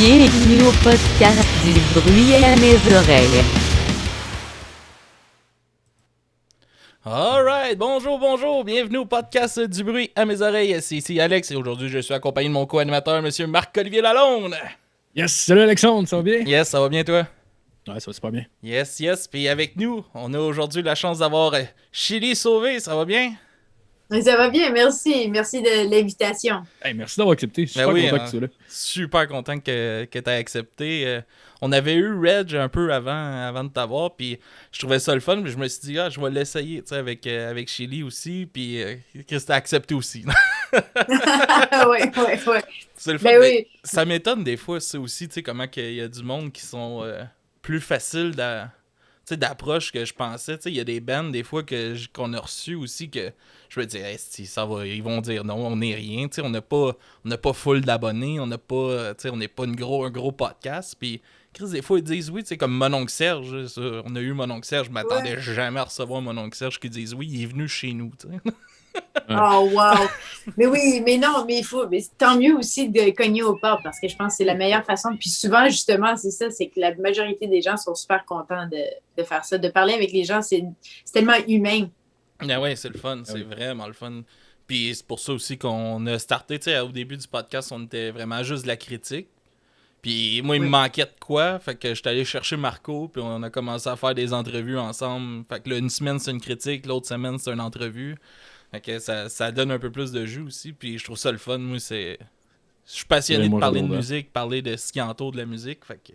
Bienvenue au podcast du bruit à mes oreilles. Alright, bonjour, bienvenue au podcast du bruit à mes oreilles. C'est ici Alex et aujourd'hui je suis accompagné de mon co-animateur, monsieur Marc-Olivier Lalonde. Yes, salut Alexandre, ça va bien? Yes, ça va bien toi? Ouais, ça va super bien. Yes, puis avec nous, on a aujourd'hui la chance d'avoir Chili Sauvé, ça va bien? Ça va bien, merci. Merci de l'invitation. Hey, merci d'avoir accepté, je suis super content que tu sois là. Super content que tu aies accepté. On avait eu Reg un peu avant de t'avoir, puis je trouvais ça le fun, mais je me suis dit, je vais l'essayer avec Chili aussi, puis Chris t'a accepté aussi. Ouais. C'est le fun, Ben mais oui. ça m'étonne des fois, c'est aussi, tu sais, comment qu'il y a du monde qui sont plus faciles d'approche que je pensais. Tu sais, il y a des bands, des fois, qu'on a reçus aussi, que je me dis, si ça va, ils vont dire non, on n'est rien. Tu sais, on n'a pas full d'abonnés, on n'a pas, tu sais, on n'est pas un gros podcast. Puis, Chris, des fois, ils disent oui, tu sais, comme Mon Oncle Serge. On a eu Mon Oncle Serge, je m'attendais jamais à recevoir Mon Oncle Serge qui dise oui, il est venu chez nous, tu sais. Oh, wow. Mais oui, mais non, mais il faut. Mais tant mieux aussi de cogner aux portes parce que je pense que c'est la meilleure façon. Puis souvent, justement, c'est ça, c'est que la majorité des gens sont super contents de faire ça. De parler avec les gens, c'est tellement humain. Ah ouais, c'est le fun, c'est vraiment le fun. Puis c'est pour ça aussi qu'on a starté, tu sais, au début du podcast, on était vraiment juste de la critique. Puis moi, il me manquait de quoi, fait que j'étais allé chercher Marco, puis on a commencé à faire des entrevues ensemble. Fait que là, une semaine, c'est une critique, l'autre semaine, c'est une entrevue. Fait que ça donne un peu plus de jus aussi, puis je trouve ça le fun. Moi, je suis passionné de parler de musique, parler de ce qui entoure de la musique, fait que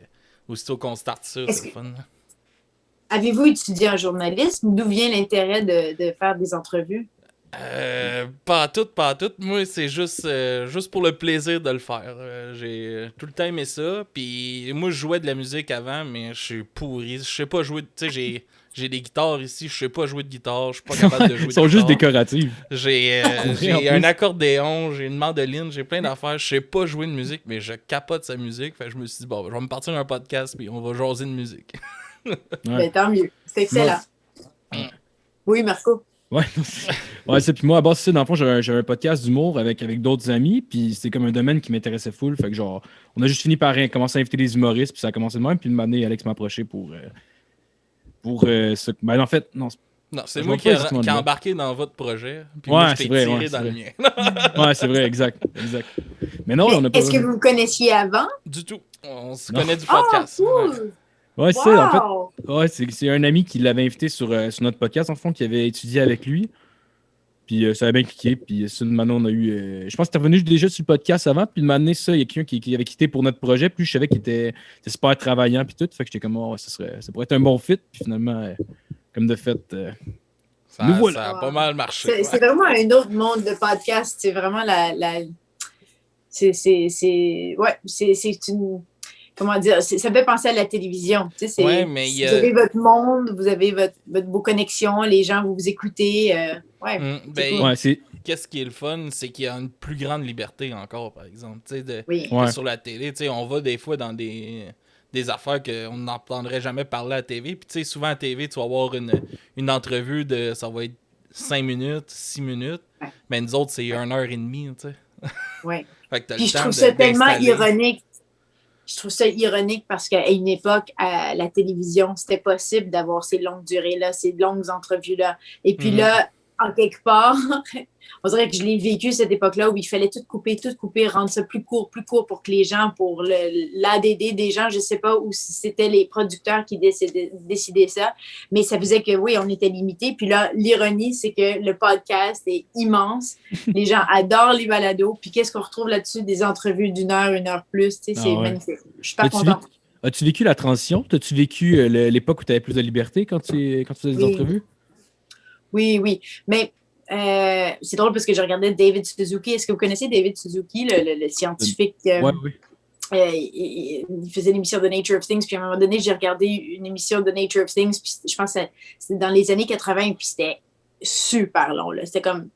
aussitôt qu'on starte ça, c'est le fun. Avez-vous étudié en journalisme? D'où vient l'intérêt de faire des entrevues? Pas tout. Moi, c'est juste pour le plaisir de le faire. J'ai tout le temps aimé ça. Puis moi, je jouais de la musique avant, mais je suis pourri. Je sais pas jouer. Tu sais, j'ai des guitares ici. Je sais pas jouer de guitare. Je suis pas capable de jouer de guitare. Ils sont juste décoratives. J'ai un accordéon, j'ai une mandoline, j'ai plein d'affaires. Je sais pas jouer de musique, mais je capote sa musique. Fait que je me suis dit, bon, je vais me partir d'un podcast, puis on va jaser de musique. Ben, tant mieux. C'est excellent. Oui, Marco. Ouais, c'est puis moi à base c'est dans le fond j'avais un podcast d'humour avec d'autres amis puis c'est comme un domaine qui m'intéressait full fait que genre on a juste fini par commencer à inviter des humoristes puis ça a commencé de même puis une année Alex m'a approché pour ce ben en fait non c'est moi qui ai embarqué dans votre projet puis moi je t'ai tiré dans le mien. Ouais, c'est vrai, exact. Mais non, on a pas. Est-ce que vous me connaissiez avant? Du tout. On se connaît du podcast. Oh, cool. Ouais, c'est ça. En fait, ouais, c'est un ami qui l'avait invité sur notre podcast, en fond, qui avait étudié avec lui. Puis ça a bien cliqué. Puis maintenant, on a eu. Je pense que tu es revenu déjà sur le podcast avant. Puis maintenant, ça, il y a quelqu'un qui avait quitté pour notre projet. Puis je savais qu'il était super travaillant. Puis tout. Fait que j'étais comme, ça pourrait être un bon fit. Puis finalement, comme de fait. Ça a pas mal marché. C'est vraiment un autre monde de podcast. C'est vraiment c'est une. Comment dire, ça fait penser à la télévision. Tu sais, mais vous avez votre monde, vous avez vos connexions, les gens, vous écoutez. Qu'est-ce qui est le fun, c'est qu'il y a une plus grande liberté encore, par exemple. Tu sais, sur la télé, tu sais, on va des fois dans des affaires qu'on n'entendrait jamais parler à la TV. Puis, tu sais, souvent à la TV, tu vas avoir une entrevue ça va être 5 minutes, 6 minutes. Ouais. Mais nous autres, c'est 1h30, tu sais. Oui. Puis je trouve ça tellement ironique. Je trouve ça ironique parce qu'à une époque, à la télévision, c'était possible d'avoir ces longues durées-là, ces longues entrevues-là. Et puis là, en quelque part, on dirait que je l'ai vécu cette époque-là où il fallait tout couper, rendre ça plus court pour que les gens, pour l'ADD des gens, je ne sais pas, ou si c'était les producteurs qui décidaient ça, mais ça faisait que oui, on était limité. Puis là, l'ironie, c'est que le podcast est immense. Les gens adorent les balados. Puis qu'est-ce qu'on retrouve là-dessus? Des entrevues d'1 heure plus. Tu sais, c'est magnifique. Je suis pas contente. As-tu vécu la transition? As-tu vécu l'époque où tu avais plus de liberté quand tu faisais des entrevues? Oui. Mais c'est drôle parce que je regardais David Suzuki. Est-ce que vous connaissez David Suzuki, le scientifique? Oui. Il faisait l'émission The Nature of Things. Puis à un moment donné, j'ai regardé une émission The Nature of Things. Puis je pense que c'était dans les années 80. Puis c'était super long. Là. C'était comme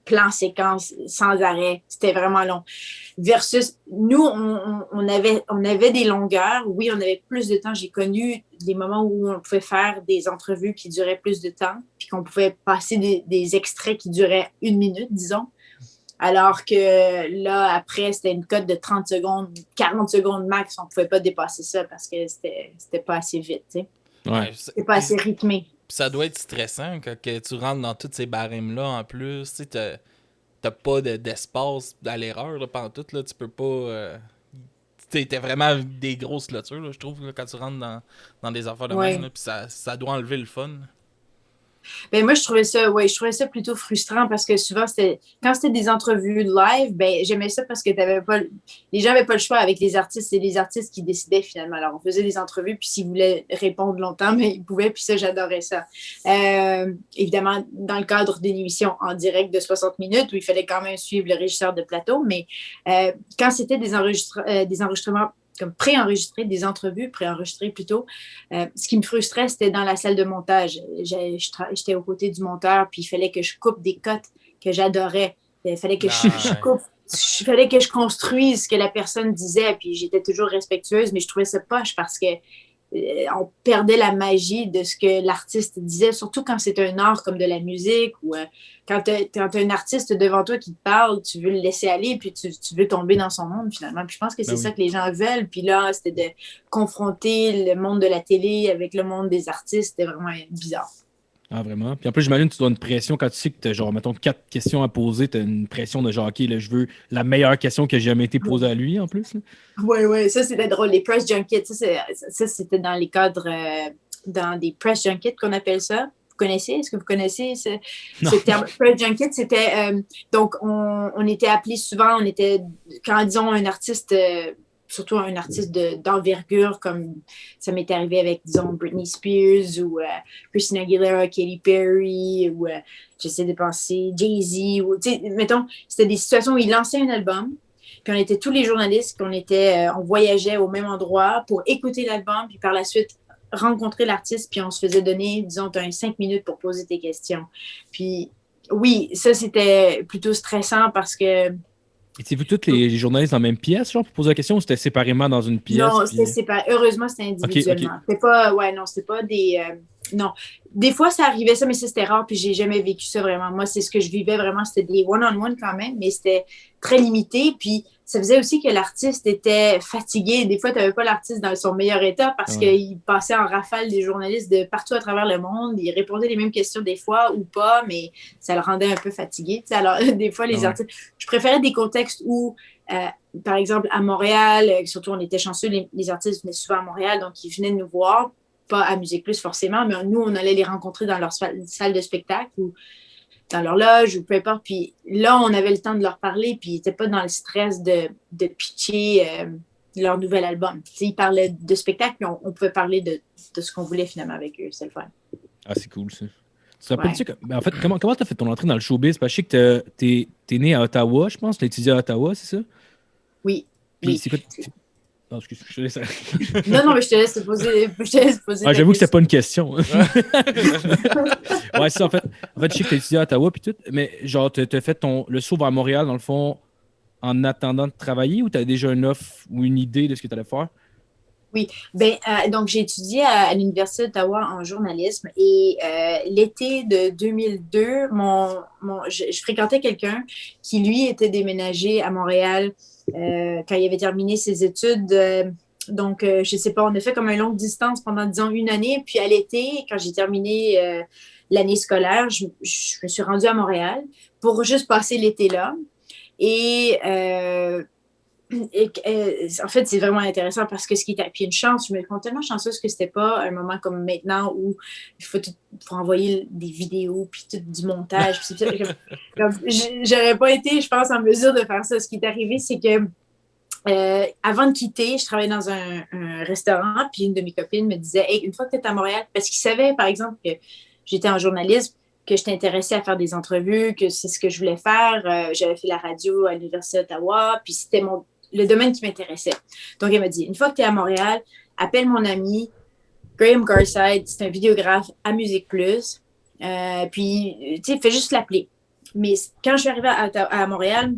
plan séquence sans arrêt. C'était vraiment long. Versus, nous, on avait des longueurs. Oui, on avait plus de temps. J'ai connu des moments où on pouvait faire des entrevues qui duraient plus de temps, puis qu'on pouvait passer des extraits qui duraient 1 minute, disons. Alors que là, après, c'était une cote de 30 secondes, 40 secondes max. On ne pouvait pas dépasser ça parce que c'était pas assez vite, tu sais. Ouais. C'était pas assez rythmé. Puis ça doit être stressant quand que tu rentres dans tous ces barèmes-là en plus. Tu sais, t'as pas d'espace à l'erreur là, pendant tout. Là, tu peux pas. T'as vraiment des grosses clôtures, là, je trouve, là, quand tu rentres dans des affaires de même. Puis ça doit enlever le fun. Ben moi, je trouvais ça plutôt frustrant parce que souvent, quand c'était des entrevues live, ben j'aimais ça parce que les gens n'avaient pas le choix avec les artistes. C'est les artistes qui décidaient finalement. Alors, on faisait des entrevues, puis s'ils voulaient répondre longtemps, mais ils pouvaient, puis ça, j'adorais ça. Évidemment, dans le cadre d'une émission en direct de 60 minutes où il fallait quand même suivre le régisseur de plateau, mais quand c'était des enregistrements comme préenregistrés, des entrevues préenregistrées plutôt. Ce qui me frustrait, c'était dans la salle de montage. J'étais aux côtés du monteur, puis il fallait que je coupe des cotes que j'adorais. Il fallait que je coupe. Il fallait que je construise ce que la personne disait, puis j'étais toujours respectueuse, mais je trouvais ça poche parce que on perdait la magie de ce que l'artiste disait, surtout quand c'est un art comme de la musique ou quand tu as un artiste devant toi qui te parle, tu veux le laisser aller puis tu veux tomber dans son monde finalement. Puis je pense que c'est ça que les gens veulent. Puis là, c'était de confronter le monde de la télé avec le monde des artistes. C'était vraiment bizarre. Ah, vraiment? Puis en plus, j'imagine que tu dois une pression quand tu sais que tu as, genre, mettons, 4 questions à poser. Tu as une pression de genre, OK, là, je veux la meilleure question qui a jamais été posée à lui, en plus. Oui, ça, c'était drôle. Les press junkets, ça c'était dans les cadres, dans des press junkets qu'on appelle ça. Vous connaissez? Est-ce que vous connaissez ce terme? Press junket, c'était... donc, on était appelés souvent, quand, disons, un artiste... surtout un artiste d'envergure, comme ça m'est arrivé avec, disons, Britney Spears ou Christina Aguilera, Katy Perry, ou j'essaie de penser Jay-Z, ou, mettons, c'était des situations où il lançait un album, puis on était tous les journalistes, on voyageait au même endroit pour écouter l'album, puis par la suite rencontrer l'artiste, puis on se faisait donner, disons, 5 minutes pour poser tes questions. Puis oui, ça, c'était plutôt stressant parce que étiez-vous tous les journalistes dans la même pièce, genre, pour poser la question, ou c'était séparément dans une pièce? Non, c'était séparé. Heureusement, c'était individuellement. Okay. C'était pas, c'était pas des... non. Des fois, ça arrivait ça, mais ça, c'était rare, puis j'ai jamais vécu ça vraiment. Moi, c'est ce que je vivais vraiment, c'était des one-on-one quand même, mais c'était très limité, puis ça faisait aussi que l'artiste était fatigué. Des fois, tu n'avais pas l'artiste dans son meilleur état parce qu'il passait en rafale des journalistes de partout à travers le monde. Il répondait les mêmes questions des fois ou pas, mais ça le rendait un peu fatigué. T'sais. Alors, des fois, les artistes... Je préférais des contextes où, par exemple, à Montréal, surtout on était chanceux, les artistes venaient souvent à Montréal, donc ils venaient nous voir, pas à Musique Plus forcément, mais nous, on allait les rencontrer dans leur salle de spectacle ou dans leur loge ou peu importe. Puis là, on avait le temps de leur parler, puis ils n'étaient pas dans le stress de pitcher leur nouvel album. T'sais, ils parlaient de spectacle, puis on pouvait parler de ce qu'on voulait finalement avec eux. C'est le fun. Ah, c'est cool, ça. Tu te rappelles-tu en fait, comment tu as fait ton entrée dans le showbiz? Parce que je sais que t'es né à Ottawa, je pense. Tu as étudié à Ottawa, c'est ça? Oui. Puis c'est quoi? Non, excuse, je te laisse. Non, mais je te laisse poser. J'avoue que c'était pas une question. Ouais, c'est ça, en fait, je sais que tu as étudié à Ottawa, puis tout, mais genre, tu as fait le saut vers Montréal, dans le fond, en attendant de travailler, ou tu as déjà une offre ou une idée de ce que tu allais faire? Oui, donc j'ai étudié à l'Université d'Ottawa en journalisme et l'été de 2002, je fréquentais quelqu'un qui, lui, était déménagé à Montréal quand il avait terminé ses études. Donc, je ne sais pas, on a fait comme une longue distance pendant, disons, une année. Puis à l'été, quand j'ai terminé l'année scolaire, je me suis rendue à Montréal pour juste passer l'été là. Et en fait, c'est vraiment intéressant parce que puis une chance, je me sens tellement chanceuse que c'était pas un moment comme maintenant où il faut envoyer des vidéos puis tout du montage. J'aurais pas été, je pense, en mesure de faire ça. Ce qui est arrivé, c'est que avant de quitter, je travaillais dans un restaurant, puis une de mes copines me disait « Hey, une fois que tu es à Montréal », parce qu'il savait, par exemple, que j'étais en journalisme, que j'étais intéressée à faire des entrevues, que c'est ce que je voulais faire. J'avais fait la radio à l'Université d'Ottawa, puis c'était le domaine qui m'intéressait. Donc, elle m'a dit, une fois que tu es à Montréal, appelle mon ami Graham Garside, c'est un vidéographe à Musique Plus. Puis, tu sais, fais juste l'appeler. Mais quand je suis arrivée à Montréal,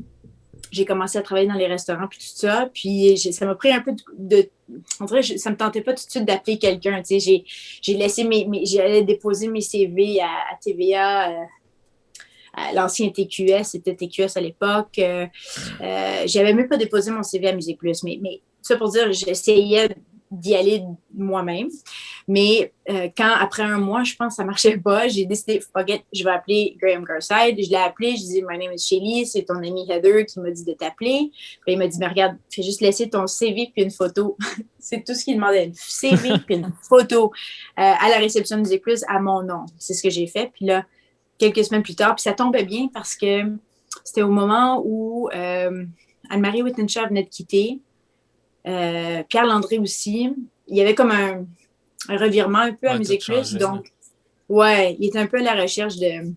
j'ai commencé à travailler dans les restaurants puis tout ça. Puis, ça m'a pris un peu en vrai, ça me tentait pas tout de suite d'appeler quelqu'un. Tu sais, j'ai laissé j'allais déposer mes CV à TVA l'ancien TQS, c'était TQS à l'époque. J'avais même pas déposé mon CV à Musique Plus, mais ça pour dire, j'essayais d'y aller moi-même. Mais quand, après un mois, je pense que ça marchait pas, j'ai décidé, fuck it, je vais appeler Graham Garside. Je l'ai appelé, je dis, my name is Shelly, c'est ton ami Heather qui m'a dit de t'appeler. Puis il m'a dit, mais regarde, fais juste laisser ton CV puis une photo. C'est tout ce qu'il demandait, une CV puis une photo à la réception de Musique Plus à mon nom. C'est ce que j'ai fait. Puis là, quelques semaines plus tard, puis ça tombait bien parce que c'était au moment où Anne-Marie Wittenshaw venait de quitter. Pierre Landré aussi. Il y avait comme un revirement un peu à Musique Plus. Donc, ouais, il était un peu à la recherche de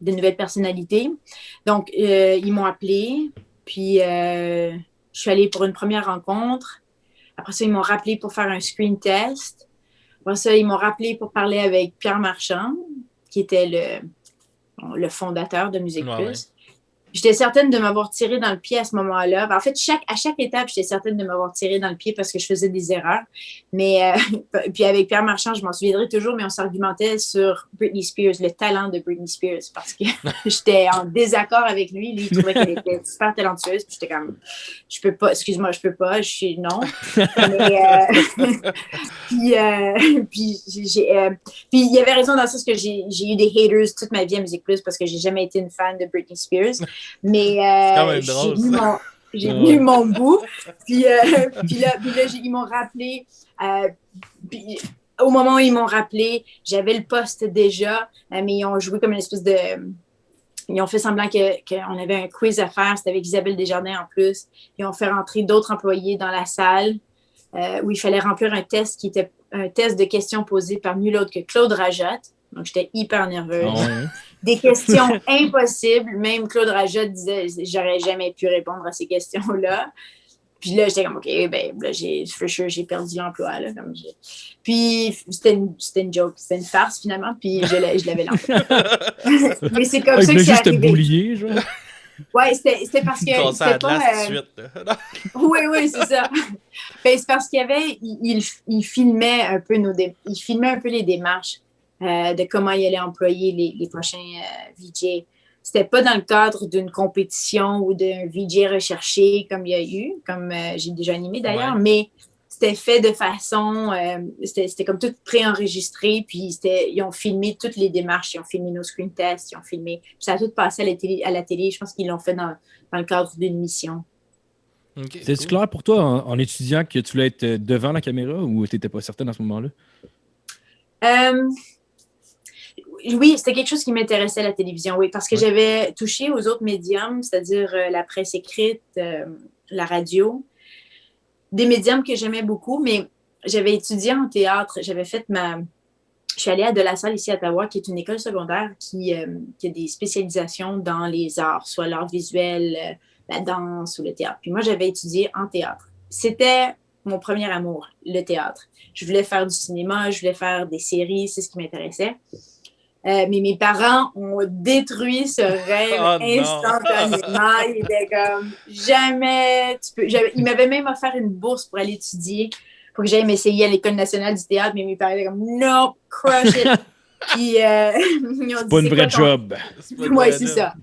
nouvelles personnalités. Donc, ils m'ont appelé. Puis, je suis allée pour une première rencontre. Après ça, ils m'ont rappelé pour faire un screen test. Après ça, ils m'ont rappelé pour parler avec Pierre Marchand, qui était le fondateur de Musique Plus. Ouais. J'étais certaine de m'avoir tiré dans le pied à ce moment-là. En fait, à chaque étape, j'étais certaine de m'avoir tiré dans le pied parce que je faisais des erreurs. Mais puis avec Pierre Marchand, je m'en souviendrai toujours, mais on s'argumentait sur Britney Spears, le talent de Britney Spears, parce que j'étais en désaccord avec lui. Lui, il trouvait qu'elle était super talentueuse. Puis j'étais comme, je peux pas, excuse-moi, je peux pas, je suis non. Mais, puis il y avait raison dans le sens que j'ai eu des haters toute ma vie à Musique Plus parce que j'ai jamais été une fan de Britney Spears. Mais j'ai venu mon bout. Puis là, ils m'ont rappelé. Puis, au moment où ils m'ont rappelé, j'avais le poste déjà, mais ils ont joué comme une espèce de... Ils ont fait semblant qu'on avait un quiz à faire. C'était avec Isabelle Desjardins en plus. Ils ont fait rentrer d'autres employés dans la salle où il fallait remplir un test qui était un test de questions posées par nul autre que Claude Rajotte. Donc, j'étais hyper nerveuse. Oh, oui. Des questions impossibles. Même Claude Rajotte disait « J'aurais jamais pu répondre à ces questions-là. » Puis là, j'étais comme « OK, ben là, j'ai perdu l'emploi. » Puis, c'était une joke. C'était une farce, finalement. Puis, je l'avais l'emploi. Mais c'est comme ça que c'est juste arrivé. Boulier, genre. Ouais, c'était parce que... C'était pas... oui, c'est ça. Ben, c'est parce qu'il y avait... Il filmait un peu il filmait un peu les démarches. De comment il allait employer les prochains VJ. C'était pas dans le cadre d'une compétition ou d'un VJ recherché comme il y a eu, comme j'ai déjà animé d'ailleurs, mais c'était fait de façon, c'était comme tout préenregistré, puis ils ont filmé toutes les démarches, ils ont filmé nos screen tests, ils ont filmé, puis ça a tout passé à la télé. Je pense qu'ils l'ont fait dans le cadre d'une mission. Okay, c'est clair pour toi en étudiant que tu voulais être devant la caméra ou tu n'étais pas certaine à ce moment-là? Oui, c'était quelque chose qui m'intéressait à la télévision, oui, parce que j'avais touché aux autres médiums, c'est-à-dire la presse écrite, la radio, des médiums que j'aimais beaucoup, mais j'avais étudié en théâtre, je suis allée à De La Salle ici à Ottawa, qui est une école secondaire qui a des spécialisations dans les arts, soit l'art visuel, la danse ou le théâtre. Puis moi, j'avais étudié en théâtre. C'était mon premier amour, le théâtre. Je voulais faire du cinéma, je voulais faire des séries, c'est ce qui m'intéressait. Mais mes parents ont détruit ce rêve instantanément. Ils étaient comme, jamais tu peux... Ils m'avaient même offert une bourse pour aller étudier, pour que j'aille m'essayer à l'École nationale du théâtre, mais mes parents étaient comme, no, crush it. Puis, ils ont dit, pas une vraie job. Oui, c'est ça.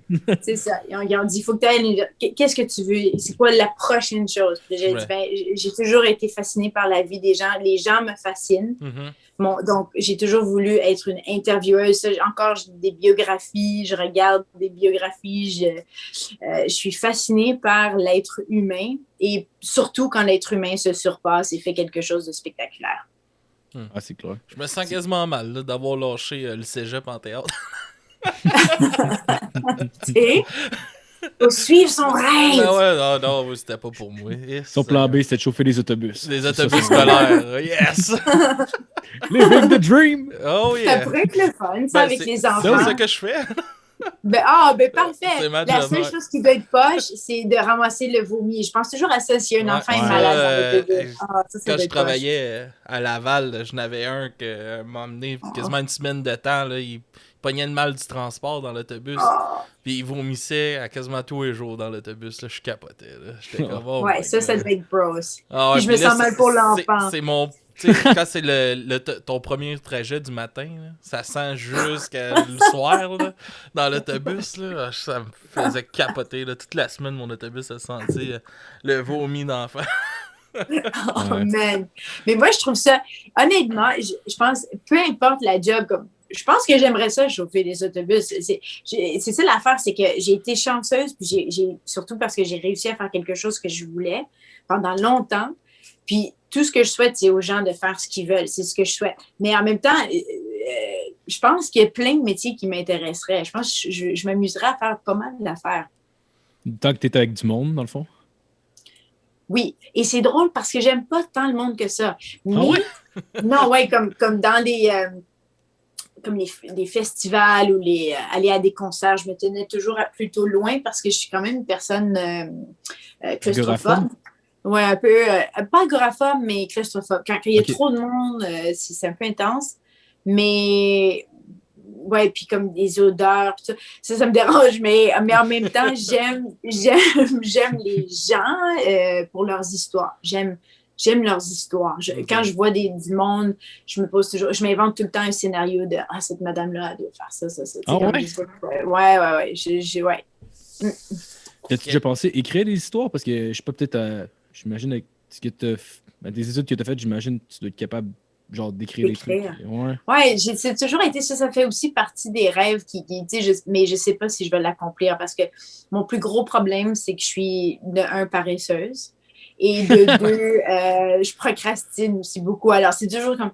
C'est ça. Ils ont dit, il faut que tu ailles. Qu'est-ce que tu veux? C'est quoi la prochaine chose? Puis j'ai dit, ben, j'ai toujours été fascinée par la vie des gens. Les gens me fascinent. Mm-hmm. Bon, donc, j'ai toujours voulu être une intervieweuse. Encore des biographies, je regarde des biographies. Je suis fascinée par l'être humain et surtout quand l'être humain se surpasse et fait quelque chose de spectaculaire. Ah, c'est clair. Je me sens quasiment mal là, d'avoir lâché le cégep en théâtre. Tu sais, faut suivre son rêve. Non, c'était pas pour moi. Son plan B, c'était de chauffer les autobus. Les autobus scolaires, yes! Living the dream! Oh yeah! Ça pourrait être le fun, ça, avec les enfants. C'est ça que je fais. Ben parfait. La seule chose qui doit être poche, c'est de ramasser le vomi. Je pense toujours à ça s'il y a un enfant est malade dans l'autobus. Quand je travaillais à Laval, je n'avais un qui m'a emmené quasiment une semaine de temps. Là, il pognait le mal du transport dans l'autobus. Puis il vomissait à quasiment tous les jours dans l'autobus. Là, je capotais. J'étais comme, ça devait être gross. Puis je me sens mal pour l'enfant. C'est mon Tu sais, quand c'est ton premier trajet du matin, là, ça sent jusqu'à le soir là, dans l'autobus. Là, ça me faisait capoter. Là. Toute la semaine, mon autobus a senti le vomi d'enfant. Oh man! Mais moi, je trouve ça, honnêtement, je pense, peu importe la job, comme, je pense que j'aimerais ça chauffer des autobus. C'est ça l'affaire, c'est que j'ai été chanceuse, puis surtout parce que j'ai réussi à faire quelque chose que je voulais pendant longtemps. Puis tout ce que je souhaite, c'est aux gens de faire ce qu'ils veulent. C'est ce que je souhaite. Mais en même temps, je pense qu'il y a plein de métiers qui m'intéresseraient. Je pense que je m'amuserais à faire pas mal d'affaires. Tant que tu étais avec du monde, dans le fond. Oui, et c'est drôle parce que j'aime pas tant le monde que ça. Mais, Ah ouais? non, ouais, comme dans comme les festivals ou aller à des concerts, je me tenais toujours plutôt loin parce que je suis quand même une personne claustrophobe. Ouais, un peu, pas agoraphobe, mais claustrophobe. Quand il y a trop de monde, c'est un peu intense. Mais, ouais, puis comme des odeurs, ça me dérange, mais en même temps, j'aime les gens pour leurs histoires. J'aime leurs histoires. Quand je vois du monde, je m'invente tout le temps un scénario de cette madame-là, elle doit faire ça. Ah ouais? Ouais. As-tu déjà pensé écrire des histoires? Parce que je sais pas, peut-être, j'imagine, avec ce que des études que tu as faites, j'imagine que tu dois être capable genre d'écrire des trucs. Ouais, c'est toujours été ça. Ça fait aussi partie des rêves mais je sais pas si je vais l'accomplir parce que mon plus gros problème, c'est que je suis de un, paresseuse et de deux, je procrastine aussi beaucoup. Alors, c'est toujours comme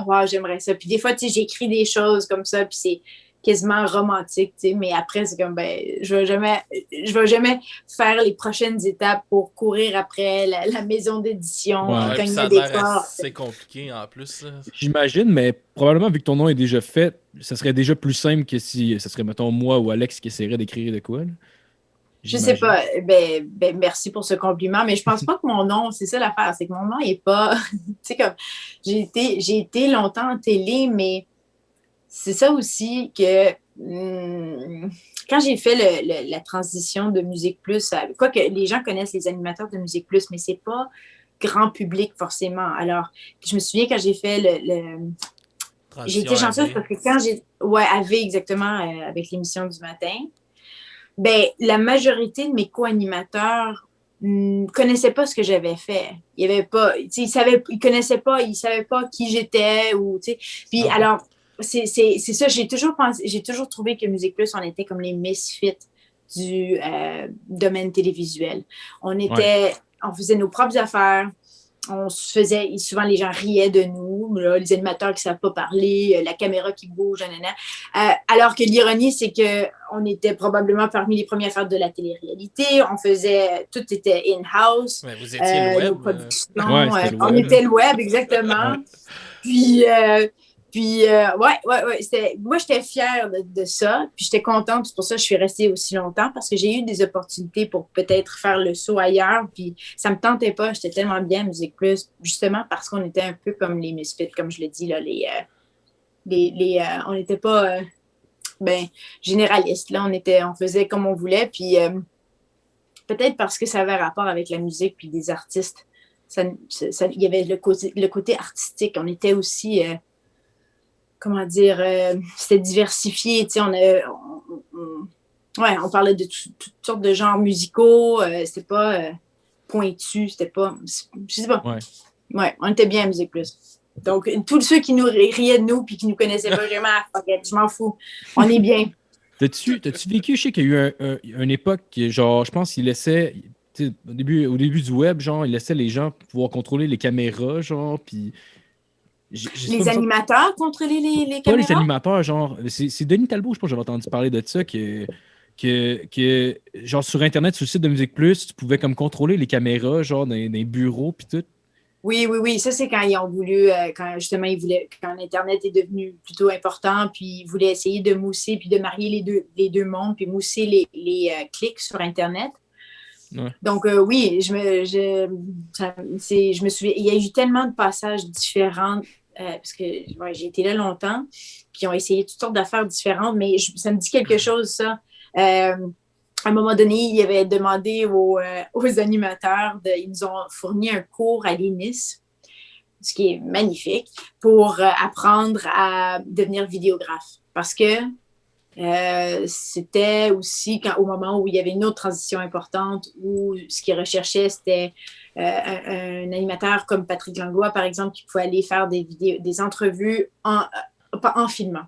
wow, j'aimerais ça. Puis des fois, tu sais, j'écris des choses comme ça, puis c'est quasiment romantique, tu sais, mais après, c'est comme, je vais jamais faire les prochaines étapes pour courir après la maison d'édition, puis ça a des l'air portes. assez compliqué en plus. J'imagine, mais probablement, vu que ton nom est déjà fait, ça serait déjà plus simple que si ça serait, mettons, moi ou Alex qui essaierait d'écrire de quoi. Là. Je sais pas. Merci pour ce compliment, mais je pense pas que mon nom, c'est ça l'affaire, c'est que mon nom est pas. Tu sais, comme, j'ai été longtemps en télé, mais c'est ça aussi que quand j'ai fait la transition de Musique Plus, quoique les gens connaissent les animateurs de Musique Plus, mais c'est pas grand public forcément. Alors, je me souviens quand j'ai fait j'ai été chanceuse parce que quand AV exactement, avec l'émission du matin, la majorité de mes co-animateurs connaissaient pas ce que j'avais fait. Il y avait pas, ils connaissaient pas, ils savaient pas qui j'étais ou, tu sais. Puis alors, c'est ça, j'ai toujours trouvé que Musique Plus, on était comme les misfits du domaine télévisuel. On faisait nos propres affaires. Souvent les gens riaient de nous, là, les animateurs qui ne savent pas parler, la caméra qui bouge, alors que l'ironie, c'est qu'on était probablement parmi les premiers à faire de la télé-réalité, tout était in-house. Ouais, vous étiez le web. On était le web, exactement. Ouais. Moi, j'étais fière de ça, puis j'étais contente, c'est pour ça que je suis restée aussi longtemps, parce que j'ai eu des opportunités pour peut-être faire le saut ailleurs, puis ça me tentait pas, j'étais tellement bien à Musique Plus, justement parce qu'on était un peu comme les misfits, comme je le dis, là, on n'était pas généralistes, là, on faisait comme on voulait, puis peut-être parce que ça avait rapport avec la musique, puis des artistes, il y avait le côté artistique, on était aussi... comment dire, c'était diversifié, tu sais, on parlait de toutes sortes de genres musicaux, c'était pas pointu, c'était pas, je sais pas. Ouais, on était bien à Musique Plus. Donc, tous ceux qui nous riaient de nous puis qui nous connaissaient pas vraiment, je m'en fous, on est bien. T'as-tu vécu, je sais qu'il y a eu une époque, genre, je pense qu'il laissait, au début du web, genre, il laissait les gens pouvoir contrôler les caméras, genre, puis... Les animateurs contrôler les caméras? Pas les animateurs, genre. C'est Denis Talbot, je pense que j'avais entendu parler de ça, que genre sur Internet, sur le site de Musique Plus, tu pouvais comme contrôler les caméras, genre dans les bureaux, puis tout. Oui. Ça, c'est quand ils ont voulu, quand justement, quand Internet est devenu plutôt important, puis ils voulaient essayer de mousser, puis de marier les deux mondes, puis mousser les clics sur Internet. Ouais. Donc, oui, je me souviens, il y a eu tellement de passages différents parce que j'ai été là longtemps, puis ils ont essayé toutes sortes d'affaires différentes, mais ça me dit quelque chose, ça. À un moment donné, ils avaient demandé aux animateurs, ils nous ont fourni un cours à l'INIS ce qui est magnifique, pour apprendre à devenir vidéographe. Parce que c'était aussi au moment où il y avait une autre transition importante, où ce qu'ils recherchaient, c'était un animateur comme Patrick Langlois, par exemple, qui pouvait aller faire des entrevues en filmant.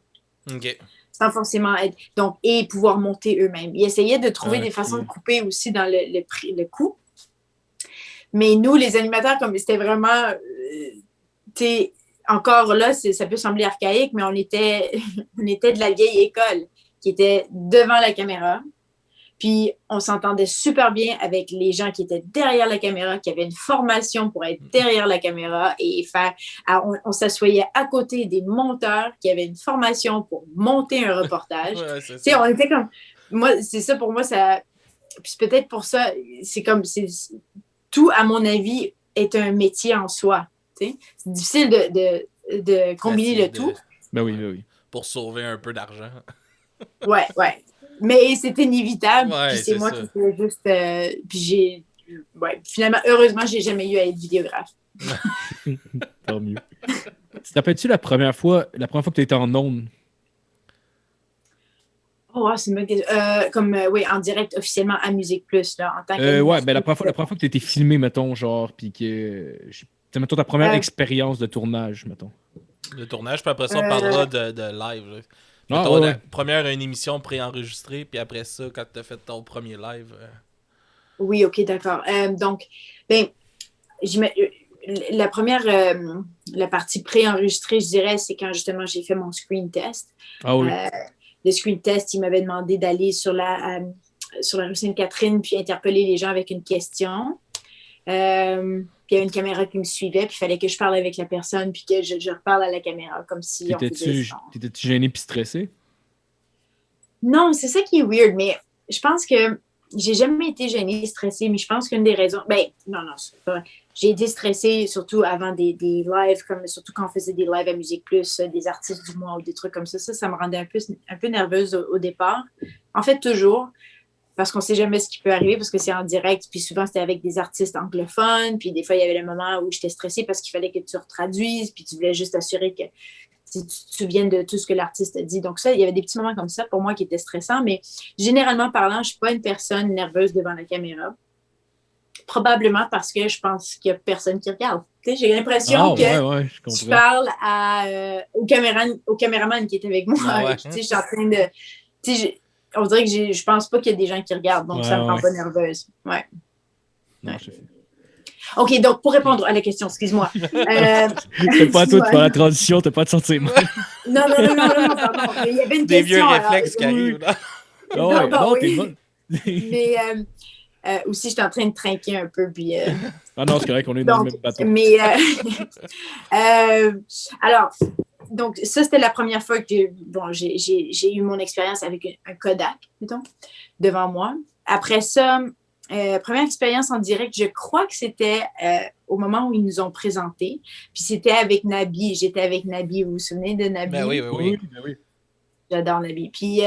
OK. Sans forcément être... Donc, et pouvoir monter eux-mêmes. Ils essayaient de trouver des façons de couper aussi dans le coût. Mais nous, les animateurs, comme c'était vraiment... encore là, ça peut sembler archaïque, mais on était de la vieille école qui était devant la caméra. Puis, on s'entendait super bien avec les gens qui étaient derrière la caméra, qui avaient une formation pour être derrière la caméra et faire... On s'assoyait à côté des monteurs qui avaient une formation pour monter un reportage. Ouais, c'est ça. On était comme... Moi, c'est ça, pour moi, ça... Puis peut-être pour ça, c'est comme... Tout, à mon avis, est un métier en soi. C'est difficile de combiner le tout. Ben oui. Pour sauver un peu d'argent. Ouais. Mais c'est inévitable. Ouais, puis c'est moi ça. qui fais juste... puis finalement, heureusement, j'ai jamais eu à être vidéographe. Tant mieux. Tu te rappelles-tu la première fois que tu étais en ondes? Oh, c'est une bonne question. En direct officiellement à Musique Plus, là, en tant que... Ouais, ben la première fois que tu étais filmé, mettons, genre, puis que... C'est, mettons, ta première expérience de tournage, mettons. Le tournage, puis après ça, on parlera de live. Là. Mettons, la première, une émission préenregistrée, puis après ça, quand tu as fait ton premier live... Oui, OK, d'accord. Donc, la première, la partie préenregistrée, je dirais, c'est quand justement j'ai fait mon screen test. Ah oui. Le screen test, il m'avait demandé d'aller sur la rue Sainte-Catherine puis interpeller les gens avec une question. Puis il y avait une caméra qui me suivait, puis il fallait que je parle avec la personne, puis que je reparle à la caméra, comme si on faisait ça. T'étais-tu gêné puis stressé? Non, c'est ça qui est weird, mais je pense que j'ai jamais été gênée, stressée, mais je pense qu'une des raisons... non, c'est pas vrai. J'ai été stressée, surtout avant des lives, surtout quand on faisait des lives à Musique Plus, des artistes du mois ou des trucs comme ça. Ça me rendait un peu nerveuse au départ. En fait, toujours, parce qu'on sait jamais ce qui peut arriver, parce que c'est en direct, puis souvent, c'était avec des artistes anglophones, puis des fois, il y avait le moment où j'étais stressée parce qu'il fallait que tu retraduises, puis tu voulais juste assurer que tu te souviennes de tout ce que l'artiste a dit. Donc ça, il y avait des petits moments comme ça pour moi qui étaient stressants, mais généralement parlant, je ne suis pas une personne nerveuse devant la caméra. Probablement parce que je pense qu'il n'y a personne qui regarde. J'ai l'impression que je parle au caméraman qui est avec moi. Je suis en train de... on dirait que je pense pas qu'il y a des gens qui regardent, donc ça me rend pas nerveuse. Ouais. OK, donc pour répondre à la question, excuse-moi. C'est pas à toi de faire la transition, t'as pas de sentir. Non, pardon. Il y avait une des question. Vieux réflexes qui arrivent. T'es bonne. Mais aussi, j'étais en train de trinquer un peu. Puis, Ah non, c'est correct, on est dans le même bateau. Mais, alors, donc, ça, c'était la première fois que j'ai eu mon expérience avec un Kodak, mettons, devant moi. Après ça, première expérience en direct, je crois que c'était au moment où ils nous ont présenté. Puis c'était avec Nabi. J'étais avec Nabi. Vous vous souvenez de Nabi? Ben oui. J'adore Nabi. Puis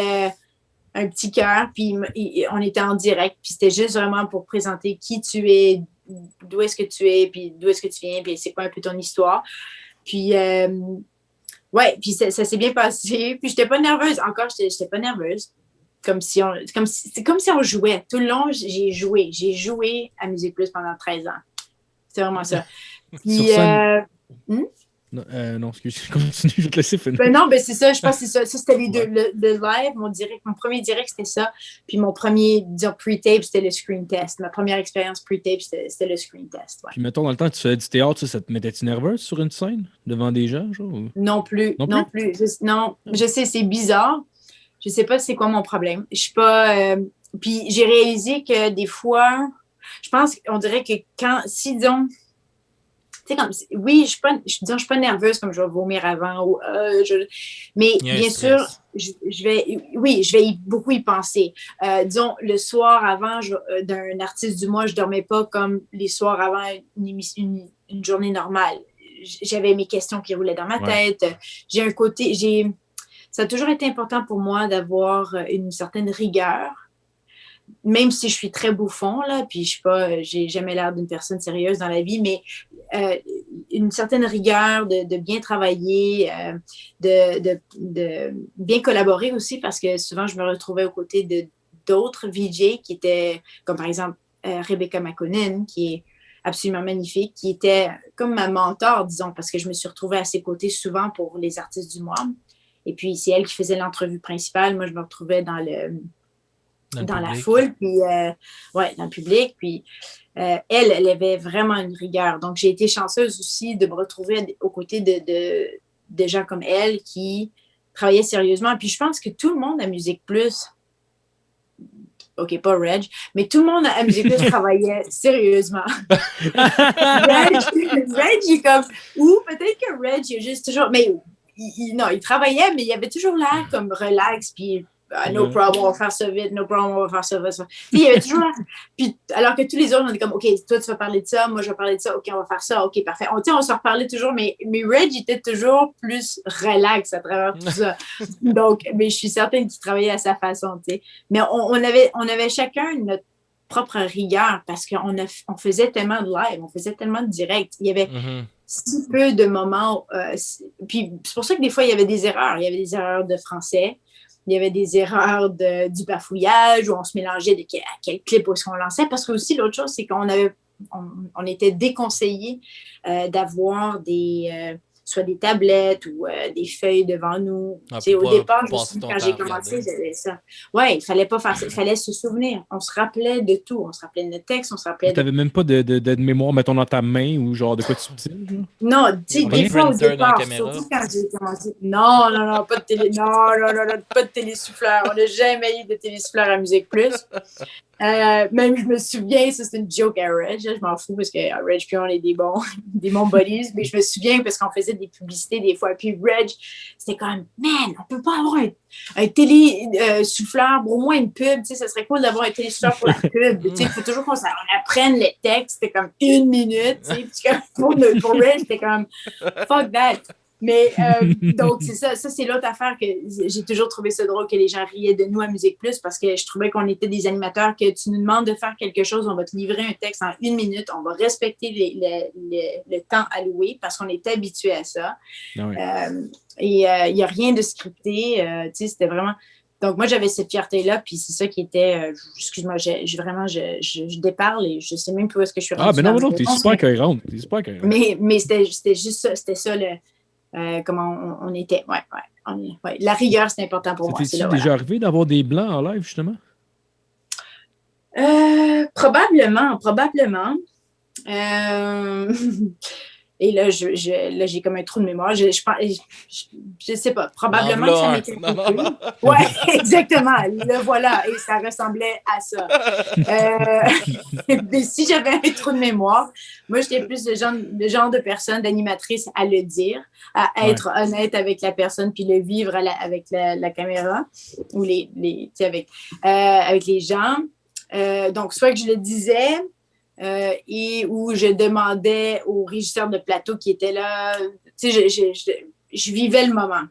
un petit cœur. Puis on était en direct. Puis c'était juste vraiment pour présenter qui tu es, d'où est-ce que tu es, puis d'où est-ce que tu viens, puis c'est quoi un peu ton histoire. Puis puis ça s'est bien passé. Puis j'étais pas nerveuse. Encore, j'étais pas nerveuse. C'est comme si on jouait. Tout le long, j'ai joué à Musique Plus pendant 13 ans. C'est vraiment ça. Puis, non, excuse, continue, je vais te laisser finir. C'est ça, je pense que c'est ça. Ça, c'était les deux. Le live, mon premier direct, c'était ça. Puis mon premier, disons, pre-tape, c'était le screen test. Ma première expérience pre-tape, c'était le screen test. Ouais. Puis mettons, dans le temps que tu faisais du théâtre, ça te mettait-tu nerveuse sur une scène, devant des gens, genre? Ou... Non plus. Je sais, c'est bizarre. Je sais pas c'est quoi mon problème. Je suis pas... Puis j'ai réalisé que des fois, je pense qu'on dirait que disons... Tu sais, oui, je suis pas nerveuse comme je vais vomir avant. Mais bien sûr, je vais beaucoup y penser. Disons, le soir avant d'un artiste du mois, je dormais pas comme les soirs avant une journée normale. J'avais mes questions qui roulaient dans ma tête. J'ai un côté... Ça a toujours été important pour moi d'avoir une certaine rigueur, même si je suis très bouffon, là, puis j'ai jamais l'air d'une personne sérieuse dans la vie, mais une certaine rigueur, de bien travailler, de bien collaborer aussi, parce que souvent, je me retrouvais aux côtés d'autres VJ qui étaient, comme par exemple Rebecca McConnell, qui est absolument magnifique, qui était comme ma mentor, disons, parce que je me suis retrouvée à ses côtés souvent pour les artistes du mois. Et puis, c'est elle qui faisait l'entrevue principale. Moi, je me retrouvais dans la foule, puis dans le public. Puis, elle avait vraiment une rigueur. Donc, j'ai été chanceuse aussi de me retrouver aux côtés de gens comme elle qui travaillaient sérieusement. Puis, je pense que tout le monde à Musique Plus, OK, pas Reg, mais tout le monde à Musique Plus travaillait sérieusement. Reg est comme, ou peut-être que Reg est juste toujours, mais non, il travaillait, mais il avait toujours l'air comme relax, puis no problem, on va faire ça vite, no problem, on va faire ça vite. Puis il y avait toujours l'air, puis alors que tous les autres, on était comme, OK, toi tu vas parler de ça, moi je vais parler de ça, OK, on va faire ça, OK, parfait. On se reparlait toujours, mais Reg était toujours plus relax à travers tout ça. Donc, mais je suis certaine qu'il travaillait à sa façon, tu sais. Mais on avait chacun notre propre rigueur parce qu'on faisait tellement de live, on faisait tellement de direct. Il y avait si peu de moments. Puis c'est pour ça que des fois, il y avait des erreurs. Il y avait des erreurs de français. Il y avait des erreurs du bafouillage où on se mélangeait à quel clip est-ce qu'on lançait. Parce que aussi, l'autre chose, c'est on était déconseillé d'avoir soit des tablettes ou des feuilles devant nous. Au départ, quand j'ai commencé, j'avais ça. Oui, il fallait pas faire ça. Il fallait se souvenir. On se rappelait de tout. On se rappelait de notre texte, on se rappelait Tu n'avais même pas de mémoire, mettons, dans ta main ou genre de quoi de subtil? Non, tu sais, des fois au départ, surtout quand j'ai commencé. Non, pas de télé. Non, pas de télésouffleur. On n'a jamais eu de télésouffleur à Musique Plus. Même je me souviens, ça c'est une joke à Reg, je m'en fous parce que Reg puis on est des bons buddies, mais je me souviens parce qu'on faisait des publicités des fois, puis Reg, c'était comme, man, on peut pas avoir un télé-souffleur, au moins une pub, tu sais, ça serait cool d'avoir un télé-souffleur pour la pub, tu sais, il faut toujours qu'on apprenne les textes, c'était comme 1 minute, tu sais, pour Reg, c'était comme, fuck that. Mais donc, c'est ça c'est l'autre affaire que j'ai toujours trouvé ça drôle que les gens riaient de nous à Musique Plus parce que je trouvais qu'on était des animateurs, que tu nous demandes de faire quelque chose, on va te livrer un texte en 1 minute, on va respecter le temps alloué parce qu'on est habitué à ça. Ouais. Et il n'y a rien de scripté. Tu sais, c'était vraiment... Donc, moi, j'avais cette fierté-là, puis c'est ça qui était... excuse-moi, je déparle et je ne sais même plus où est-ce que je suis rendue. Ah, ben non, t'es super cohérente. Mais c'était juste ça, c'était ça comment on était. Ouais. La rigueur, c'est important pour moi. C'était déjà arrivé d'avoir des blancs en live, justement? Probablement. Et là, j'ai comme un trou de mémoire. Je sais pas. Probablement que ça m'était arrivé. Oui, exactement. Le voilà. Et ça ressemblait à ça. Mais si j'avais un trou de mémoire, moi, j'étais plus le genre de personne, d'animatrice à le dire, à être honnête avec la personne, puis le vivre avec la caméra ou avec les gens. Donc, soit que je le disais, et où je demandais au régisseur de plateau qui était là, tu sais, je vivais le moment.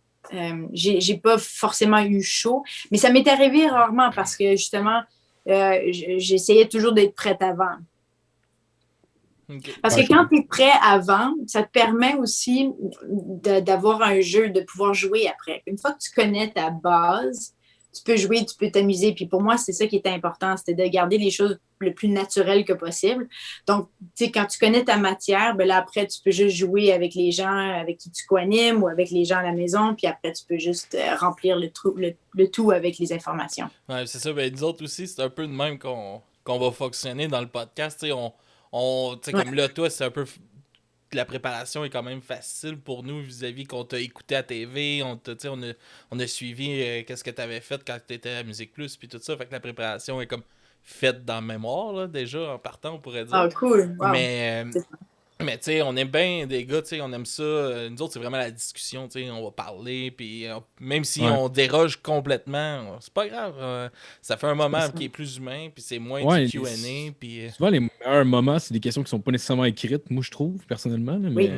J'ai pas forcément eu chaud, mais ça m'est arrivé rarement parce que justement, j'essayais toujours d'être prête avant. Okay. Parce que quand tu es prêt avant, ça te permet aussi d'avoir un jeu, de pouvoir jouer après. Une fois que tu connais ta base, tu peux jouer, tu peux t'amuser. Puis pour moi, c'est ça qui était important, c'était de garder les choses le plus naturelles que possible. Donc, tu sais, quand tu connais ta matière, ben là, après, tu peux juste jouer avec les gens avec qui tu co-animes ou avec les gens à la maison, puis après, tu peux juste remplir le tout avec les informations. Ouais, c'est ça. Ben, nous autres aussi, c'est un peu de même qu'on va fonctionner dans le podcast. Tu sais, comme là, toi, c'est un peu... La préparation est quand même facile pour nous vis-à-vis qu'on t'a écouté à TV, on a suivi qu'est-ce que tu avais fait quand tu étais à Musique Plus puis tout ça, fait que la préparation est comme faite dans la mémoire là, déjà en partant, on pourrait dire. Ah, cool. Wow. Mais tu sais, on est bien des gars, tu sais, on aime ça. Nous autres, c'est vraiment la discussion, tu sais, on va parler, puis même si on déroge complètement, c'est pas grave. Ça fait un moment qui est plus humain, puis c'est moins du Q&A. Puis souvent, les meilleurs moments, c'est des questions qui sont pas nécessairement écrites, moi, je trouve, personnellement. Là, mais...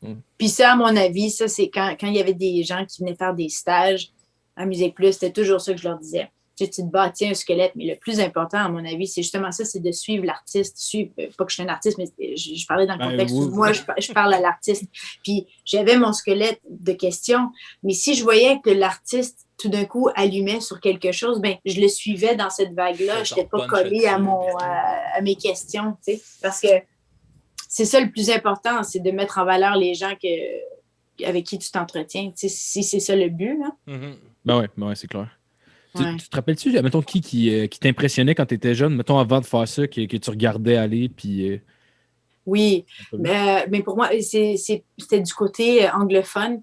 Oui. Puis ça, à mon avis, ça, c'est quand il y avait des gens qui venaient faire des stages à Musique Plus, c'était toujours ça que je leur disais. tu te bâtis un squelette, mais le plus important, à mon avis, c'est justement ça, c'est de suivre l'artiste. Pas que je suis un artiste, mais je parlais dans le contexte où moi, je parle à l'artiste. Puis j'avais mon squelette de questions, mais si je voyais que l'artiste, tout d'un coup, allumait sur quelque chose, ben je le suivais dans cette vague-là. Je n'étais pas collée à mes questions, tu sais, parce que c'est ça le plus important, c'est de mettre en valeur les gens avec qui tu t'entretiens. Tu sais, si c'est ça le but, là. Mm-hmm. Ben ouais, c'est clair. Ouais. Tu te rappelles-tu, mettons, qui t'impressionnait quand tu étais jeune, mettons, avant de faire ça, que tu regardais aller, puis... Oui, mais pour moi, c'était du côté anglophone.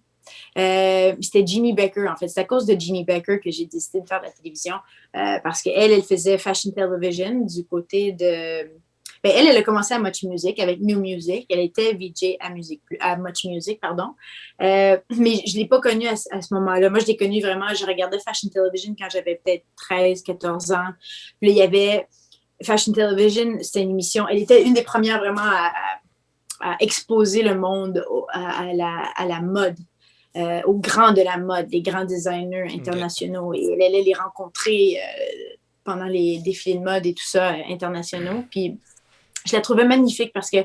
C'était Jimmy Becker, en fait. C'est à cause de Jimmy Becker que j'ai décidé de faire de la télévision, parce qu'elle faisait Fashion Television du côté de... Ben, elle a commencé à Much Music avec New Music. Elle était VJ à Much Music, pardon. Mais je ne l'ai pas connue à ce moment-là. Moi, je l'ai connue vraiment, je regardais Fashion Television quand j'avais peut-être 13, 14 ans. Puis là, il y avait Fashion Television, c'était une émission. Elle était une des premières vraiment à exposer le monde à la mode. Aux grands de la mode, les grands designers internationaux. Okay. Et elle allait les rencontrer pendant les défilés de mode et tout ça, internationaux. Puis je la trouvais magnifique parce que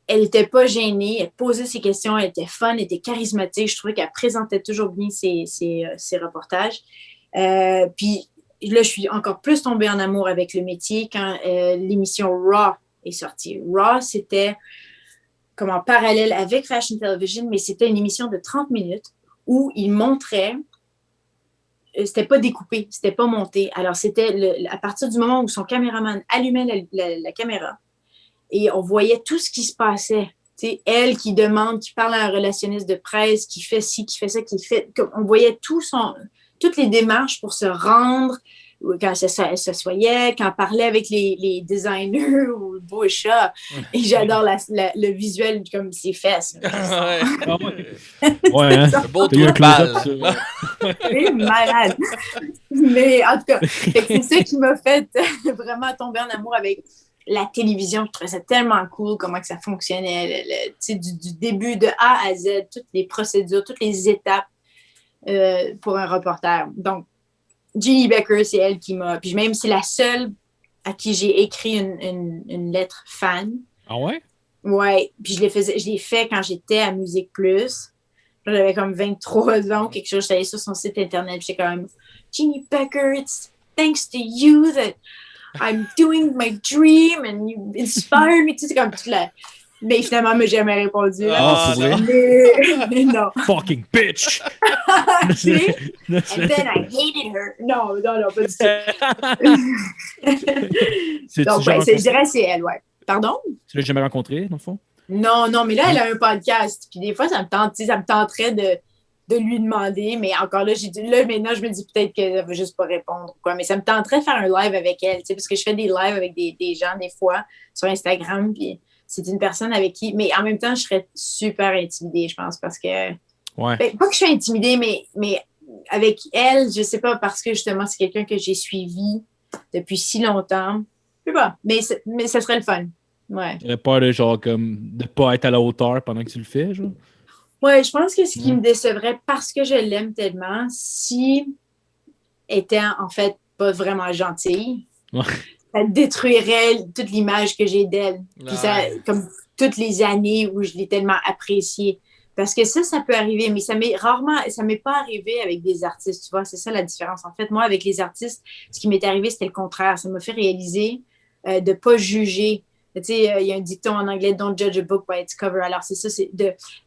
elle n'était pas gênée, elle posait ses questions, elle était fun, elle était charismatique. Je trouvais qu'elle présentait toujours bien ses reportages. Puis là, je suis encore plus tombée en amour avec le métier quand l'émission Raw est sortie. Raw, c'était comme en parallèle avec Fashion Television, mais c'était une émission de 30 minutes où il montrait, c'était pas découpé, c'était pas monté. Alors, c'était à partir du moment où son caméraman allumait la caméra et on voyait tout ce qui se passait. T'sais, elle qui demande, qui parle à un relationniste de presse, qui fait ci, qui fait ça, qui fait... On voyait toutes les démarches pour se rendre, quand elle s'assoyait, quand elle parlait avec les designers ou le beau chat. Et j'adore le visuel comme ses fesses. Ouais, hein? Le beau trou de balle. C'est malade. Mais en tout cas, c'est ça qui m'a fait vraiment tomber en amour avec la télévision. Je trouvais ça tellement cool, comment que ça fonctionnait. Du début de A à Z, toutes les procédures, toutes les étapes pour un reporter. Donc, Ginny Becker, c'est elle qui m'a... Puis même c'est la seule à qui j'ai écrit une lettre fan. Ah ouais? Ouais. Puis je l'ai fait quand j'étais à Musique Plus. J'avais comme 23 ans, quelque chose. J'étais allée sur son site internet. J'étais comme, Ginny Becker, it's thanks to you that I'm doing my dream and you inspire me. Tu sais, c'est comme toute la... Mais finalement, elle m'a jamais répondu. Ah, c'est vrai? Mais non. Fucking bitch! And then I hated her. Non, pas du tout. Donc, je dirais c'est elle, ouais. Pardon? Tu l'as jamais rencontrée, dans le fond? Non, mais là, elle a un podcast. Puis des fois, ça me tenterait de lui demander. Mais encore là, maintenant, je me dis peut-être qu'elle ne va juste pas répondre. Quoi. Mais ça me tenterait de faire un live avec elle. Parce que je fais des lives avec des gens, des fois, sur Instagram. Puis c'est une personne avec qui... Mais en même temps, je serais super intimidée, je pense, parce que... Ouais. Ben, pas que je suis intimidée, mais avec elle, je sais pas, parce que justement, c'est quelqu'un que j'ai suivi depuis si longtemps. Je sais pas, mais ça serait le fun. Ouais. Tu n'aurais peur de, genre, comme, de pas être à la hauteur pendant que tu le fais, genre? Ouais, je pense que ce qui me décevrait, parce que je l'aime tellement, si était en fait pas vraiment gentille, ça détruirait toute l'image que j'ai d'elle. Puis ça, comme toutes les années où je l'ai tellement appréciée. Parce que ça peut arriver, mais ça m'est pas arrivé avec des artistes, tu vois, c'est ça la différence. En fait, moi, avec les artistes, ce qui m'est arrivé, c'était le contraire. Ça m'a fait réaliser de pas juger. Tu sais, il y a un dicton en anglais, don't judge a book by its cover. Alors, c'est ça,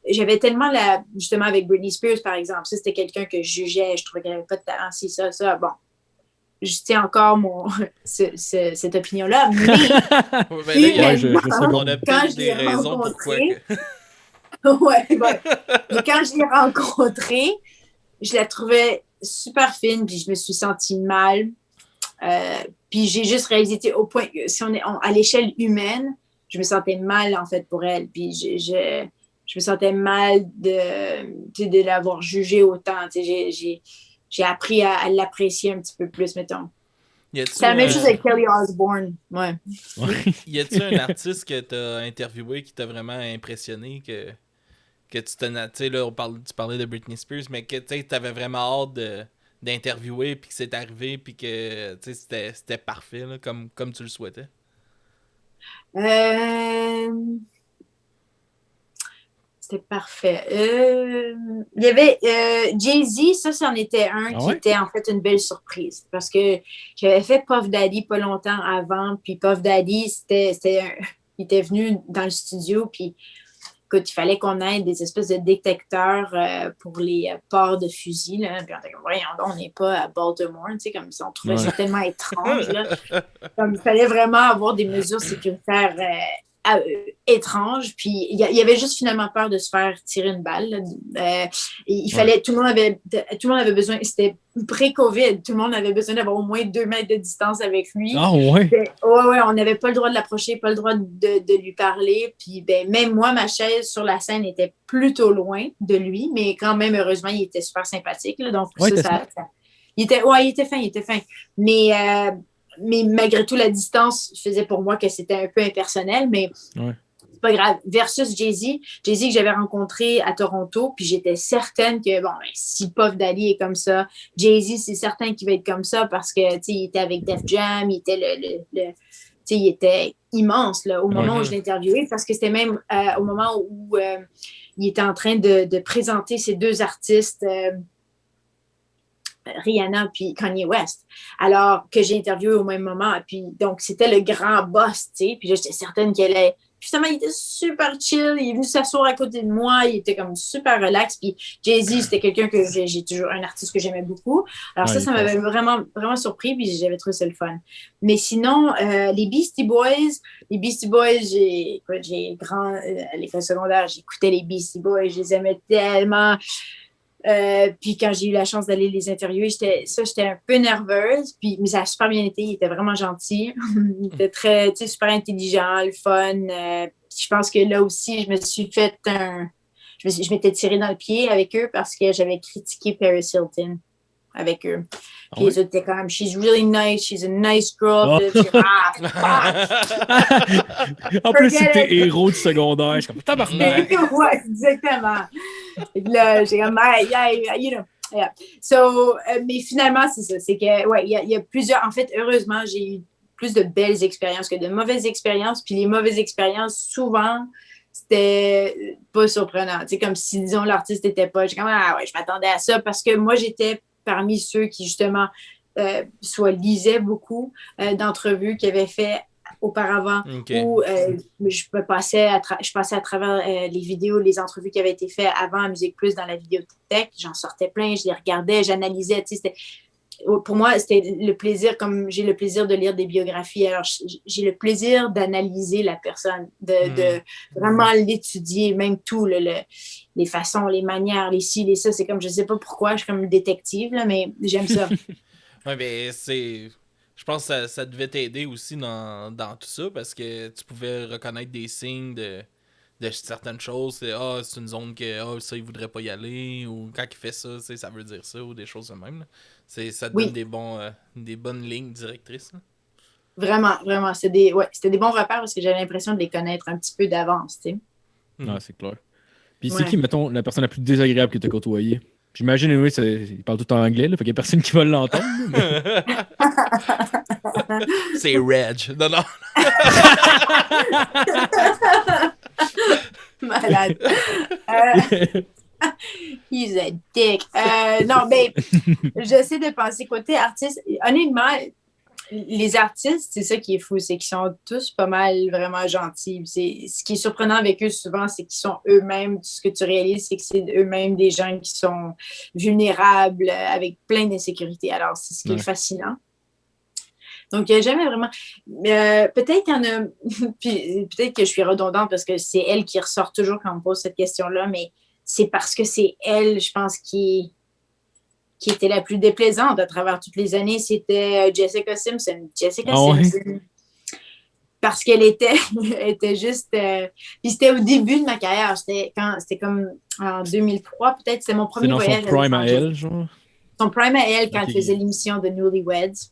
j'avais tellement justement avec Britney Spears, par exemple, ça, c'était quelqu'un que je jugeais, je trouvais qu'elle n'avait pas de talent, si, ça. Bon, je tiens encore cette opinion-là, mais on a peut-être des raisons pourquoi. Ouais. Mais quand je l'ai rencontrée, je la trouvais super fine, puis je me suis sentie mal. Puis j'ai juste réalisé au point que si on est à l'échelle humaine, je me sentais mal en fait pour elle. Puis je me sentais mal de l'avoir jugée autant. J'ai appris à l'apprécier un petit peu plus, mettons. C'est la même chose avec Kelly Osbourne. Ouais. Y a-tu un artiste que tu as interviewé qui t'a vraiment impressionné que tu là, tu parlais de Britney Spears, mais que tu avais vraiment hâte d'interviewer, puis que c'est arrivé, puis que c'était parfait, là, comme tu le souhaitais? C'était parfait. Il y avait Jay-Z, ça, c'en était un qui était en fait une belle surprise parce que j'avais fait Puff Daddy pas longtemps avant, puis Puff Daddy, il était venu dans le studio, puis écoute, il fallait qu'on ait des espèces de détecteurs pour les ports de fusil, là. Puis on était comme, voyons donc, on n'est pas à Baltimore, tu sais, comme ça, on trouvait ça tellement étrange, là. Comme il fallait vraiment avoir des mesures sécuritaires étrange, puis il y avait juste finalement peur de se faire tirer une balle. Il fallait, tout le monde avait besoin, c'était pré-Covid, tout le monde avait besoin d'avoir au moins 2 mètres de distance avec lui. Ah ouais? Ouais, on n'avait pas le droit de l'approcher, pas le droit de lui parler, puis même moi, ma chaise sur la scène était plutôt loin de lui, mais quand même, heureusement, il était super sympathique, là, donc il était fin. Mais malgré tout, la distance faisait pour moi que c'était un peu impersonnel, mais c'est pas grave. Versus Jay-Z que j'avais rencontré à Toronto, puis j'étais certaine que, bon, si Puff Daddy est comme ça, Jay-Z, c'est certain qu'il va être comme ça parce que, tu sais, il était avec Def Jam, il était il était immense là, au moment où je l'ai interviewé, parce que c'était même au moment où il était en train de présenter ces 2 artistes, Rihanna puis Kanye West, alors que j'ai interviewé au même moment. Puis donc, c'était le grand boss, tu sais. Puis là, j'étais certaine qu'elle est... Justement, il était super chill. Il est venu s'asseoir à côté de moi. Il était comme super relax. Puis Jay-Z, c'était quelqu'un que j'ai toujours... Un artiste que j'aimais beaucoup. Alors ça m'avait vraiment, vraiment surpris. Puis j'avais trouvé ça le fun. Mais sinon, les Beastie Boys, j'ai à l'école secondaire, j'écoutais les Beastie Boys. Je les aimais tellement... puis quand j'ai eu la chance d'aller les interviewer, j'étais un peu nerveuse, mais ça a super bien été. Il était vraiment gentil. Il était très, super intelligent, le fun. Je pense que là aussi, je me suis fait je m'étais tirée dans le pied avec eux parce que j'avais critiqué Paris Hilton avec eux. Puis les autres étaient comme, she's really nice, she's a nice girl. En plus, c'était héros de secondaire. Je suis comme, tabarnak. Ouais, exactement. Là, j'ai comme, you know. Yeah. So, mais finalement, c'est ça. C'est que, il y a plusieurs. En fait, heureusement, j'ai eu plus de belles expériences que de mauvaises expériences. Puis les mauvaises expériences, souvent, c'était pas surprenant. Tu sais, comme si, disons, l'artiste n'était pas. J'ai comme, je m'attendais à ça parce que moi, j'étais parmi ceux qui, justement, soit lisaient beaucoup d'entrevues qu'ils avaient fait auparavant, où je passais à travers les vidéos, les entrevues qui avaient été faites avant à Musique Plus dans la vidéothèque. J'en sortais plein, je les regardais, j'analysais. Pour moi, c'était le plaisir, comme j'ai le plaisir de lire des biographies. Alors, j'ai le plaisir d'analyser la personne, de vraiment l'étudier, même tout, les façons, les manières, les ci, les ça. C'est comme, je sais pas pourquoi, je suis comme détective, là, mais j'aime ça. Oui, mais je pense que ça devait t'aider aussi dans tout ça, parce que tu pouvais reconnaître des signes de certaines choses. C'est une zone que ça, il voudrait pas y aller, ou quand il fait ça, ça veut dire ça, ou des choses de même. Là. Ça te donne des bonnes lignes directrices. Là. Vraiment, vraiment. C'était des bons repères parce que j'avais l'impression de les connaître un petit peu d'avance, tu sais. Ah, c'est clair. Puis c'est qui, mettons, la personne la plus désagréable que tu as côtoyée? J'imagine, oui, il parle tout en anglais, là, fait qu'il n'y a personne qui va l'entendre. Mais... c'est Reg. Non. Malade. He's a dick. Non, mais j'essaie de penser côté artiste. Honnêtement, les artistes, c'est ça qui est fou, c'est qu'ils sont tous pas mal vraiment gentils. Ce qui est surprenant avec eux souvent, c'est qu'ils sont eux-mêmes. Tout ce que tu réalises, c'est que c'est eux-mêmes des gens qui sont vulnérables, avec plein d'insécurité. Alors, c'est ce qui est fascinant. Donc, il n'y a jamais vraiment... peut-être qu'il y en a... Puis, peut-être que je suis redondante parce que c'est elle qui ressort toujours quand on me pose cette question-là, mais c'est parce que c'est elle, je pense, qui était la plus déplaisante à travers toutes les années. C'était Jessica Simpson. Simpson. Parce qu'elle était juste... puis c'était au début de ma carrière. C'était comme en 2003, peut-être. C'était mon premier voyage. C'est dans son prime à elle, genre? Son prime à elle, quand elle faisait l'émission de Newlyweds.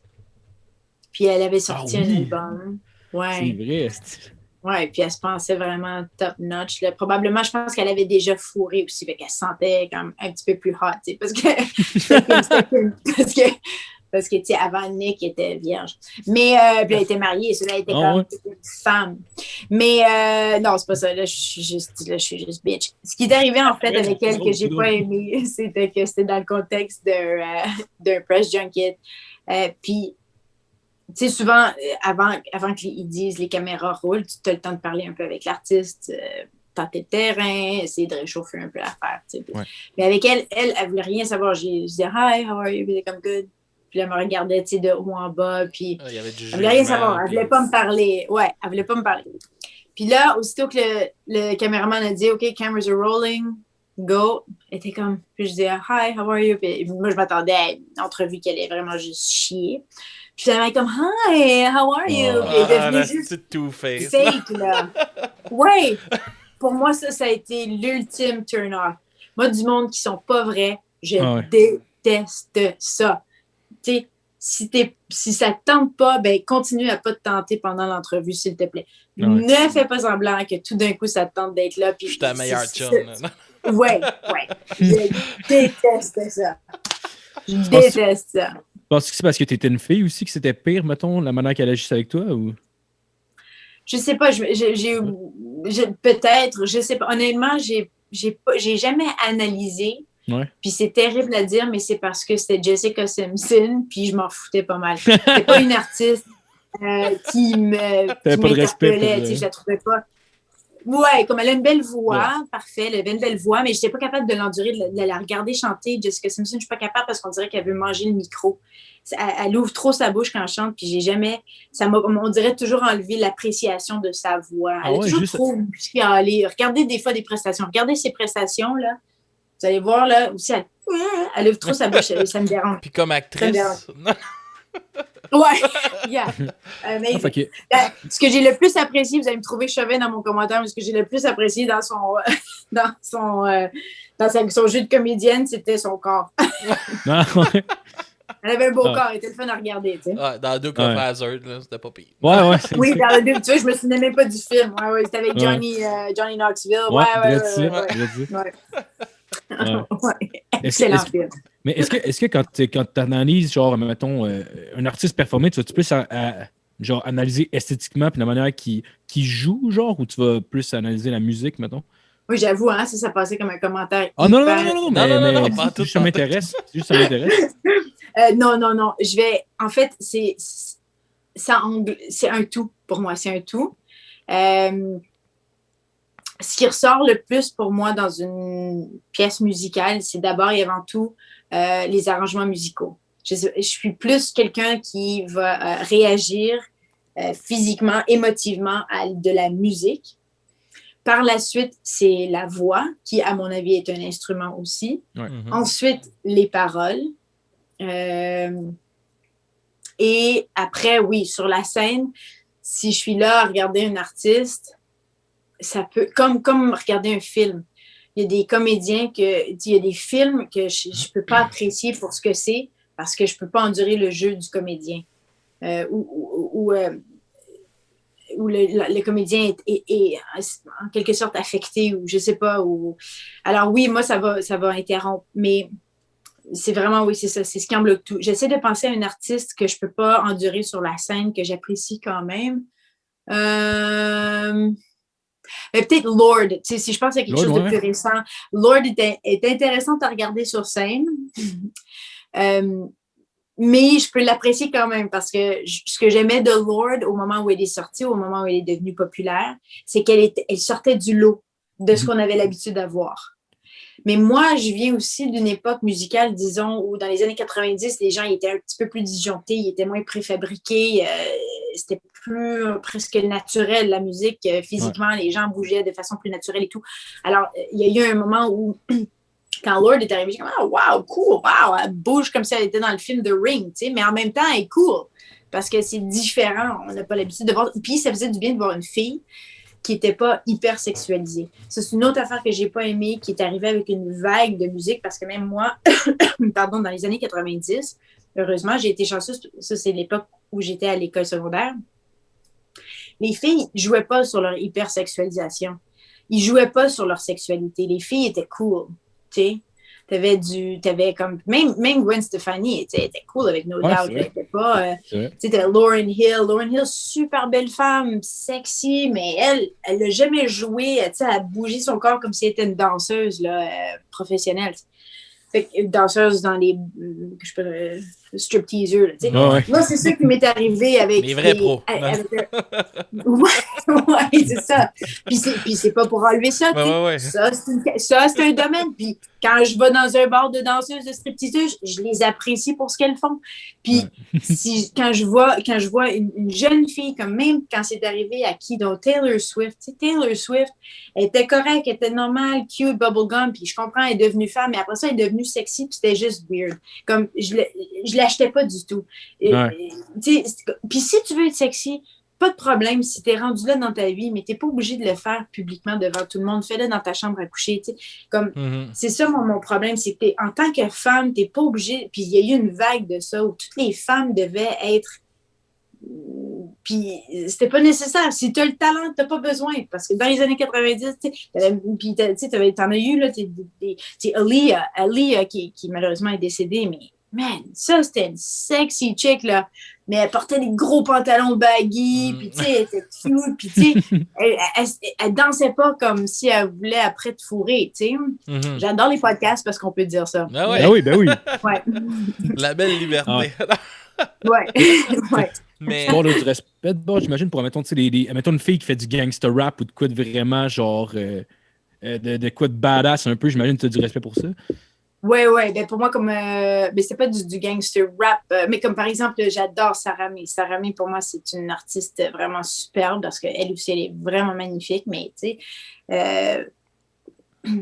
Puis elle avait sorti un album. Ouais. C'est vrai. Ouais, puis elle se pensait vraiment top notch. Là. Probablement, je pense qu'elle avait déjà fourré aussi, fait qu'elle se sentait comme un petit peu plus hot, tu sais, parce que tu sais, avant Nick était vierge. Mais puis elle était mariée, cela était comme une femme. Mais non, c'est pas ça. Là, je suis juste bitch. Ce qui est arrivé en fait avec elle que j'ai pas aimé, c'était que c'était dans le contexte d'un press junket. Puis tu sais, souvent, avant qu'ils disent les caméras roulent, tu as le temps de parler un peu avec l'artiste, tenter le terrain, essayer de réchauffer un peu l'affaire. Tu sais. Mais avec elle voulait rien savoir. Je disais, hi, how are you? Puis elle était comme good. Puis elle me regardait, tu sais, de haut en bas. Puis elle voulait rien savoir. Elle voulait pas me parler. Ouais, elle voulait pas me parler. Puis là, aussitôt que le caméraman a dit, OK, cameras are rolling, go. Elle était comme, puis je disais, hi, how are you? Puis moi, je m'attendais à une entrevue qui allait vraiment juste chier. Puis elle m'a comme, hi, how are you? Puis elle est devenue juste two-face. fake, là. Ouais. Pour moi, ça a été l'ultime turn-off. Moi, du monde qui sont pas vrais, je déteste ça. Tu sais, si ça te tente pas, ben continue à pas te tenter pendant l'entrevue, s'il te plaît. Ne fais pas semblant que tout d'un coup, ça te tente d'être là. Puis je suis ta meilleure chum. Ouais. Je déteste ça. Je déteste ça. Penses-tu que c'est parce que tu étais une fille aussi que c'était pire, mettons, la manière qu'elle agissait avec toi? Ou... Je sais pas, peut-être, je sais pas. Honnêtement, j'ai jamais analysé. Ouais. Puis c'est terrible à dire, mais c'est parce que c'était Jessica Simpson, puis je m'en foutais pas mal. C'était pas une artiste qui m'interpellait, je la trouvais pas. Ouais, comme elle a une belle voix, parfait, elle avait une belle voix, mais je n'étais pas capable de l'endurer, de la regarder chanter. Jessica Simpson, je ne suis pas capable parce qu'on dirait qu'elle veut manger le micro. Elle ouvre trop sa bouche quand elle chante, puis j'ai jamais. On dirait toujours enlever l'appréciation de sa voix. Elle est toujours trop chialée. Regardez des fois des prestations. Regardez ses prestations, là. Vous allez voir, là, aussi, elle ouvre trop sa bouche, ça me dérange. Puis comme actrice. Ouais, yeah. Ce que j'ai le plus apprécié, vous allez me trouver chauvet dans mon commentaire, mais ce que j'ai le plus apprécié dans son jeu de comédienne, c'était son corps. Elle avait un beau corps, elle était le fun à regarder, tu sais. Dans Duke of Hazzard, c'était pas pire. Ouais. Oui, dans le Duke, tu vois, je me souvenais même pas du film. Ouais, c'était avec Johnny Knoxville. Ouais. Excellent film. Mais est-ce que quand tu analyses, genre, mettons, un artiste performé, tu vas-tu plus genre, analyser esthétiquement puis la manière qu'il joue, genre, ou tu vas plus analyser la musique, mettons? Oui, j'avoue, hein, ça passait comme un commentaire. Ah non, mais juste ça m'intéresse. Non. Je vais. En fait, c'est un tout pour moi. C'est un tout. Ce qui ressort le plus pour moi dans une pièce musicale, c'est d'abord et avant tout les arrangements musicaux. Je suis plus quelqu'un qui va réagir physiquement, émotivement à de la musique. Par la suite, c'est la voix, qui, à mon avis, est un instrument aussi. Ouais. Ensuite, les paroles. Et après, oui, sur la scène, si je suis là à regarder un artiste, ça peut, comme regarder un film. Il y a des comédiens il y a des films que je ne peux pas apprécier pour ce que c'est parce que je ne peux pas endurer le jeu du comédien. Où le comédien est en quelque sorte affecté ou je ne sais pas. Alors oui, moi, ça va interrompre. Mais c'est vraiment, oui, c'est ça. C'est ce qui en bloque tout. J'essaie de penser à un artiste que je ne peux pas endurer sur la scène, que j'apprécie quand même. Peut-être Lorde, si je pense à quelque chose de plus récent. Lorde est intéressante à regarder sur scène, mais je peux l'apprécier quand même parce que ce que j'aimais de Lorde au moment où elle est sortie, au moment où elle est devenue populaire, c'est qu'elle sortait du lot de ce qu'on avait l'habitude d'avoir. Mais moi, je viens aussi d'une époque musicale, disons, où dans les années 90, les gens étaient un petit peu plus disjonctés, ils étaient moins préfabriqués, c'était plus presque naturel, la musique. Physiquement, les gens bougeaient de façon plus naturelle et tout. Alors, il y a eu un moment où, quand Lorde est arrivée, j'ai comme « Ah, wow, cool, wow! » Elle bouge comme si elle était dans le film The Ring, tu sais, mais en même temps, elle est cool, parce que c'est différent, on n'a pas l'habitude de voir. Puis, ça faisait du bien de voir une fille qui n'était pas hyper sexualisée. Ça, c'est une autre affaire que j'ai pas aimée, qui est arrivée avec une vague de musique, parce que même moi, dans les années 90, heureusement, j'ai été chanceuse, ça c'est l'époque où j'étais à l'école secondaire, les filles jouaient pas sur leur hypersexualisation. Ils jouaient pas sur leur sexualité. Les filles étaient cool, tu sais. T'avais comme, même Gwen Stefani était cool avec No Doubt. Elle était pas, t'avais Lauryn Hill, super belle femme, sexy, mais elle n'a jamais joué, elle a bougé son corps comme si elle était une danseuse là, professionnelle. Fait que, danseuse dans les stripteaseurs. Là, moi, c'est ça qui m'est arrivé avec les vrais pros. Ouais, c'est ça. Puis c'est pas pour enlever ça. Ouais. Ça, c'est un domaine. Puis quand je vais dans un bar de danseuses, de stripteaseuses, je les apprécie pour ce qu'elles font. Puis quand je vois une jeune fille, comme même quand c'est arrivé à qui, donc Taylor Swift, elle était correcte, elle était normale, cute, bubblegum, puis je comprends, elle est devenue femme, mais après ça, elle est devenue sexy, puis c'était juste weird. Comme, je l'achetais pas du tout. Puis si tu veux être sexy, pas de problème si t'es rendu là dans ta vie, mais t'es pas obligé de le faire publiquement devant tout le monde. Fais-le dans ta chambre à coucher. Comme, c'est ça mon problème, c'est que en tant que femme, t'es pas obligé. Puis il y a eu une vague de ça où toutes les femmes devaient être. Puis c'était pas nécessaire. Si t'as le talent, t'as pas besoin. Parce que dans les années 90, t'en as eu, là, Aaliyah qui malheureusement est décédée, mais man, ça, c'était une sexy chick, là. Mais elle portait des gros pantalons baggy, puis tu sais, elle était cute, puis tu sais, elle dansait pas comme si elle voulait après te fourrer, tu sais. J'adore les podcasts parce qu'on peut dire ça. Ah ouais. Ben oui. Ouais. La belle liberté. Ouais. Mais... Bon, là, du respect, bon, j'imagine, pour, mettons, une fille qui fait du gangster rap ou de quoi de vraiment, genre, de quoi de badass un peu, j'imagine que tu as du respect pour ça. Ouais. Ben pour moi, comme. Ben c'est pas du gangster rap, mais comme par exemple, j'adore Sarah May. Sarah May, pour moi, c'est une artiste vraiment superbe parce qu'elle aussi, elle est vraiment magnifique, mais tu sais,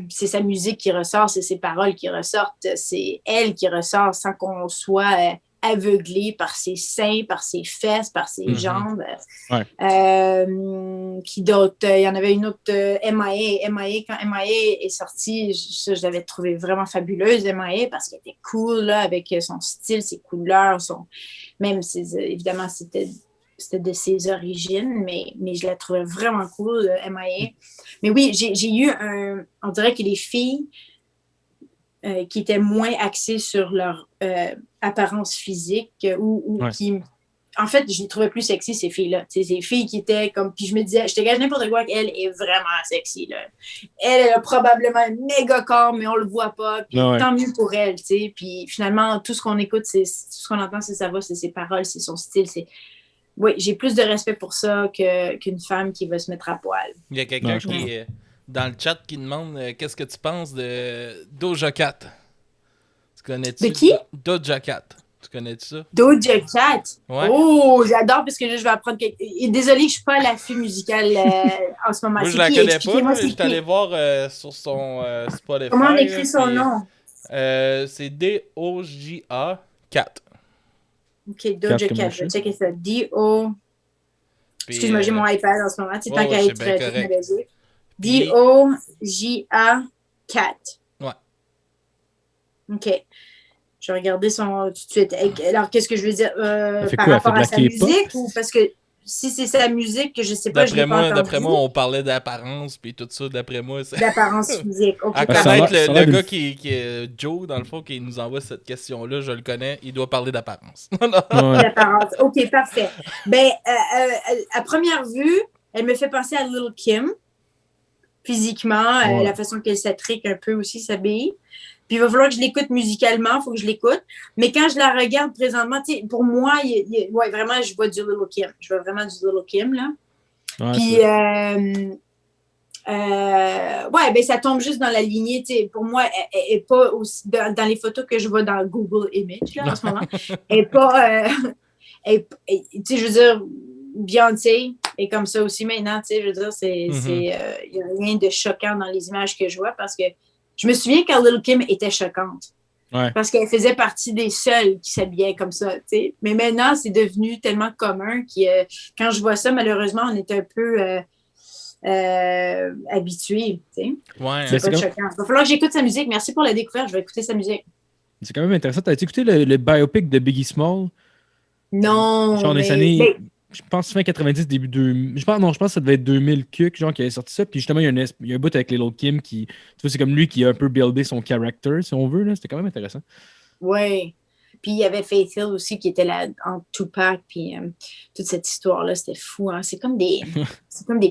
c'est sa musique qui ressort, c'est ses paroles qui ressortent, c'est elle qui ressort sans qu'on soit aveuglé par ses seins, par ses fesses, par ses jambes. Qui d'autre? Il y en avait une autre, MIA. Quand MIA est sortie, je l'avais trouvée vraiment fabuleuse, MIA, parce qu'elle était cool, là, avec son style, ses couleurs, même évidemment, c'était de ses origines, mais je la trouvais vraiment cool, MIA. Mais oui, j'ai eu on dirait que les filles qui étaient moins axées sur leur apparence physique ou qui... En fait, je les trouvais plus sexy, ces filles-là. T'sais, ces filles qui étaient comme... Puis je me disais, je te gage n'importe quoi qu'elle est vraiment sexy, là. Elle a probablement un méga corps, mais on le voit pas. Puis tant mieux pour elle, tu sais. Puis finalement, tout ce qu'on écoute, tout ce qu'on entend, c'est sa voix, c'est ses paroles, c'est son style, c'est... Oui, j'ai plus de respect pour ça qu'une femme qui va se mettre à poil. Il y a quelqu'un qui est dans le chat qui demande qu'est-ce que tu penses de Doja Cat. Tu connais-tu? De qui? Doja Cat. Tu connais-tu ça? Doja Cat? Ouais. Oh, j'adore parce que là, je vais apprendre Désolée, je suis pas à l'affût musical en ce moment. Moi, je la connais pas. Je suis allé voir sur son Spotify. Comment on écrit son nom? C'est D-O-J-A Cat. OK, Doja Cat. Je vais checker ça. D-O... Excuse-moi, j'ai mon iPad en ce moment. Tant qu'à être technologique. D-O-J-A Cat. Ouais. OK. Je vais regarder son tout de suite. Alors, qu'est-ce que je veux dire par quoi, rapport à sa musique ou parce que si c'est sa musique, que je sais pas, d'après moi, on parlait d'apparence puis tout ça. D'après moi, c'est... D'apparence physique. OK. À connaître le gars qui est Joe, dans le fond, qui nous envoie cette question-là, je le connais, il doit parler d'apparence. D'apparence. OK, parfait. Ben, à première vue, elle me fait penser à Lil' Kim. Physiquement, la façon qu'elle s'attrique un peu aussi, s'habille. Puis il va falloir que je l'écoute musicalement, il faut que je l'écoute. Mais quand je la regarde présentement, pour moi, vraiment, je vois du Lil' Kim. Je vois vraiment du Lil' Kim, là. Ouais, puis, ben ça tombe juste dans la lignée. Pour moi, elle n'est pas aussi... Dans les photos que je vois dans Google Images, là, en ce moment, elle n'est pas... je veux dire, Beyoncé est comme ça aussi maintenant, je veux dire, il n'y a rien de choquant dans les images que je vois parce que je me souviens quand Lil' Kim était choquante. Ouais. Parce qu'elle faisait partie des seules qui s'habillaient comme ça, tu sais. Mais maintenant, c'est devenu tellement commun que quand je vois ça, malheureusement, on est un peu habitués, tu sais. Ouais. C'est pas choquant. Il va falloir que j'écoute sa musique. Merci pour la découverte. Je vais écouter sa musique. C'est quand même intéressant. T'as écouté le biopic de Biggie Small? Non. Genre des années je pense fin 90, début 2000. Je pense que ça devait être 2000 genre, qui avait sorti ça. Puis justement, il y a un bout avec Lil Kim qui. Tu vois, c'est comme lui qui a un peu buildé son character, si on veut. Là. C'était quand même intéressant. Oui. Puis il y avait Faith Hill aussi qui était là en Tupac, puis toute cette histoire-là, c'était fou. Hein? C'est comme des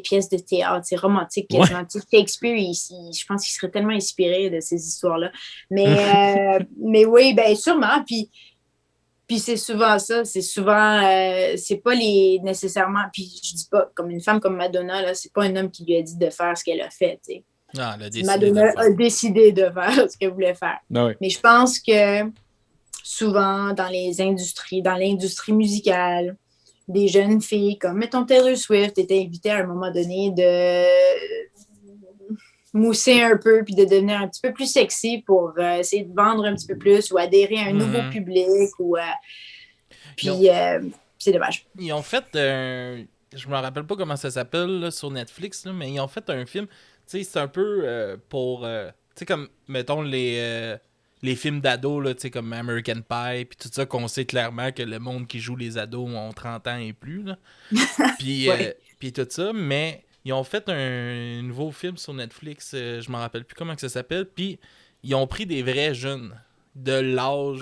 pièces de théâtre, c'est romantique quasiment. Ouais. Shakespeare, je pense qu'il serait tellement inspiré de ces histoires-là. Mais oui, bien sûrement. Puis c'est souvent ça, c'est souvent, c'est pas nécessairement, puis je dis pas, comme une femme comme Madonna, là, c'est pas un homme qui lui a dit de faire ce qu'elle a fait, tu sais. Ah, Madonna a décidé de faire ce qu'elle voulait faire. Ah oui. Mais je pense que souvent dans l'industrie musicale, des jeunes filles comme, mettons, Taylor Swift était invitée à un moment donné de mousser un peu puis de devenir un petit peu plus sexy pour essayer de vendre un petit peu plus ou adhérer à un nouveau public. Puis c'est dommage. Ils ont fait je me rappelle pas comment ça s'appelle là, sur Netflix, là, mais ils ont fait un film. Tu sais, c'est un peu pour... tu sais, comme, mettons, les films d'ados, là, comme American Pie, puis tout ça, qu'on sait clairement que le monde qui joue les ados ont 30 ans et plus. Là. Puis puis tout ça, mais ils ont fait un nouveau film sur Netflix, je m'en rappelle plus comment que ça s'appelle, puis ils ont pris des vrais jeunes de l'âge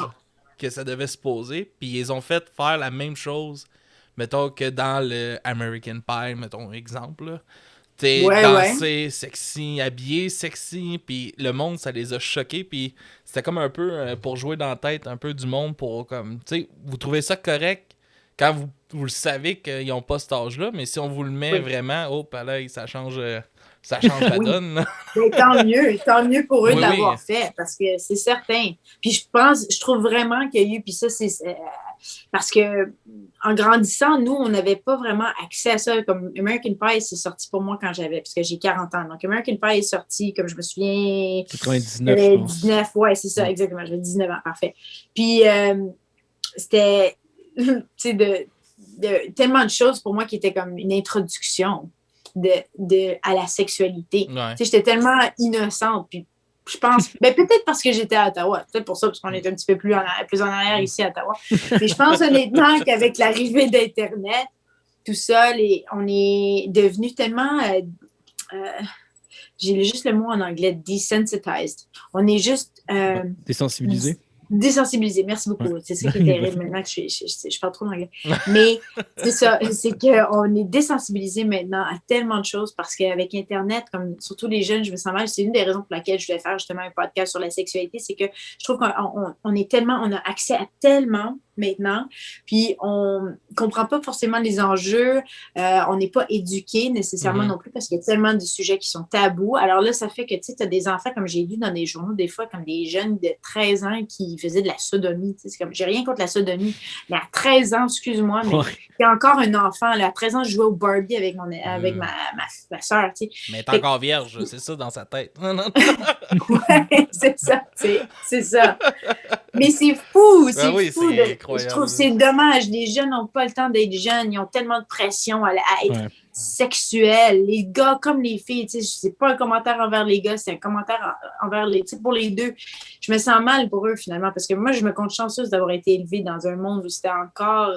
que ça devait se poser, puis ils ont fait faire la même chose, mettons, que dans le American Pie, mettons, exemple, là. T'es dansé, sexy, habillé, sexy, puis le monde, ça les a choqués, puis c'était comme un peu pour jouer dans la tête un peu du monde pour, comme, tu sais, vous trouvez ça correct quand vous le savez qu'ils n'ont pas cet âge-là, mais si on vous le met vraiment, là, ça change la donne. Là. Mais tant mieux pour eux d'avoir fait, parce que c'est certain. Puis je trouve vraiment qu'il y a eu, puis ça, c'est... parce que en grandissant, nous, on n'avait pas vraiment accès à ça. Comme American Pie, c'est sorti pour moi quand parce que j'ai 40 ans. Donc, American Pie est sorti, comme je me souviens... 99, je pense. 19, ouais, c'est ça, exactement. J'avais 19 ans, parfait. Puis, c'était, tu sais, tellement de choses pour moi qui étaient comme une introduction à la sexualité. Ouais. Tu sais, j'étais tellement innocente, puis je pense, peut-être parce que j'étais à Ottawa, peut-être pour ça, parce qu'on est un petit peu plus en arrière ici à Ottawa, mais je pense honnêtement qu'avec l'arrivée d'Internet, tout ça, on est devenu tellement, j'ai juste le mot en anglais, desensitized. On est juste... désensibilisé. Désensibilisé, merci beaucoup. Ouais. C'est ça qui est terrible maintenant que je parle trop d'anglais. Mais c'est ça, c'est qu'on est désensibilisé maintenant à tellement de choses parce qu'avec Internet, comme surtout les jeunes, je me sens mal. C'est une des raisons pour laquelle je voulais faire justement un podcast sur la sexualité, c'est que je trouve qu'on est tellement, on a accès à tellement maintenant, puis on comprend pas forcément les enjeux, on n'est pas éduqué nécessairement non plus parce qu'il y a tellement de sujets qui sont tabous. Alors là, ça fait que tu as des enfants, comme j'ai lu dans des journaux des fois, comme des jeunes de 13 ans qui faisaient de la sodomie. C'est comme, j'ai rien contre la sodomie, mais à 13 ans, excuse-moi, mais il y a encore un enfant. Là, à 13 ans, je jouais au Barbie avec ma soeur. Mais t'es encore vierge, c'est ça dans sa tête. Ouais, c'est ça. C'est ça. Mais c'est fou, c'est fou. Je trouve que c'est dommage. Les jeunes n'ont pas le temps d'être jeunes. Ils ont tellement de pression à être sexuels. Les gars comme les filles, c'est pas un commentaire envers les gars, c'est un commentaire envers pour les deux. Je me sens mal pour eux finalement parce que moi, je me compte chanceuse d'avoir été élevée dans un monde où c'était encore...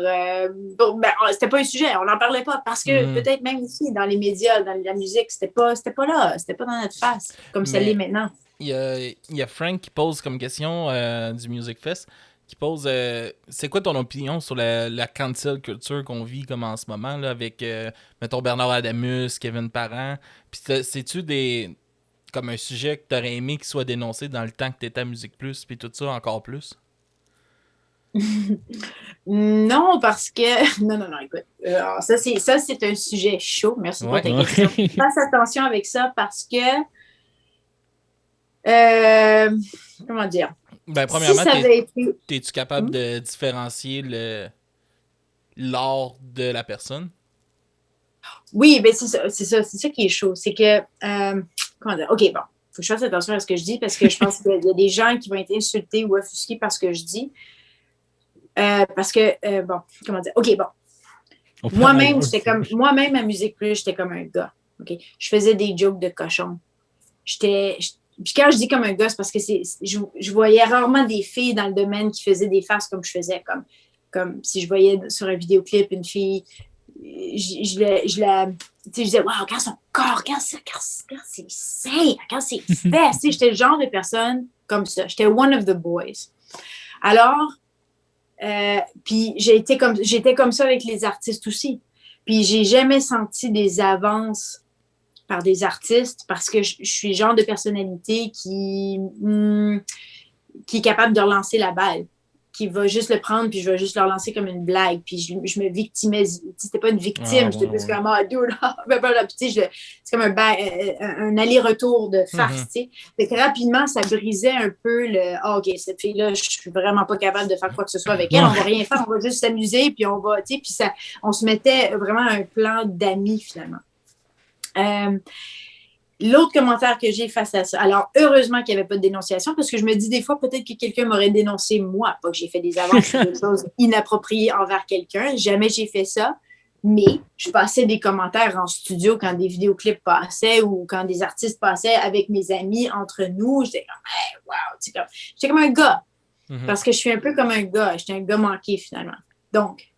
c'était pas un sujet, on n'en parlait pas parce que peut-être même ici, dans les médias, dans la musique, c'était pas là, c'était pas dans notre face comme ça l'est maintenant. Il y a Frank qui pose comme question du Music Fest, qui pose c'est quoi ton opinion sur la cancel culture qu'on vit comme en ce moment là, avec mettons Bernard Adamus, Kevin Parent, puis c'est-tu comme un sujet que t'aurais aimé qu'il soit dénoncé dans le temps que t'étais à Musique Plus puis tout ça encore plus? Non, parce que... Non, écoute. Ça, c'est un sujet chaud. Merci pour ta question. Fasse attention avec ça parce que... comment dire? Ben, premièrement, t'es-tu capable de différencier l'art de la personne? Oui, ben c'est ça qui est chaud. C'est que, comment dire? OK, bon, il faut que je fasse attention à ce que je dis parce que je pense qu'il y a des gens qui vont être insultés ou offusqués par ce que je dis. Parce que, bon, comment dire? OK, bon. Moi-même, à Musique Plus, j'étais comme un gars. OK? Je faisais des jokes de cochon. Puis quand je dis comme un gars, c'est parce que je voyais rarement des filles dans le domaine qui faisaient des farces comme je faisais. Comme si je voyais sur un vidéoclip une fille je disais, wow, regarde son corps, regarde ses seins, regarde ses fesses. J'étais le genre de personne comme ça. J'étais one of the boys. Alors, puis j'étais comme ça avec les artistes aussi. Puis j'ai jamais senti des avances par des artistes parce que je suis le genre de personnalité qui est capable de relancer la balle, qui va juste le prendre puis je vais juste le relancer comme une blague. Puis je me victimais. C'était pas une victime, j'étais plus comme dude, c'est comme un aller-retour de farce. Fait que rapidement, ça brisait un peu OK, cette fille-là, je suis vraiment pas capable de faire quoi que ce soit avec elle. On va rien faire, on va juste s'amuser, puis on se mettait vraiment un plan d'amis finalement. L'autre commentaire que j'ai face à ça, alors heureusement qu'il n'y avait pas de dénonciation parce que je me dis des fois peut-être que quelqu'un m'aurait dénoncé moi, pas que j'ai fait des avances ou des choses inappropriées envers quelqu'un, jamais j'ai fait ça, mais je passais des commentaires en studio quand des vidéoclips passaient ou quand des artistes passaient avec mes amis entre nous, j'étais comme hey, wow, j'étais comme un gars parce que je suis un peu comme un gars, j'étais un gars manqué finalement. Donc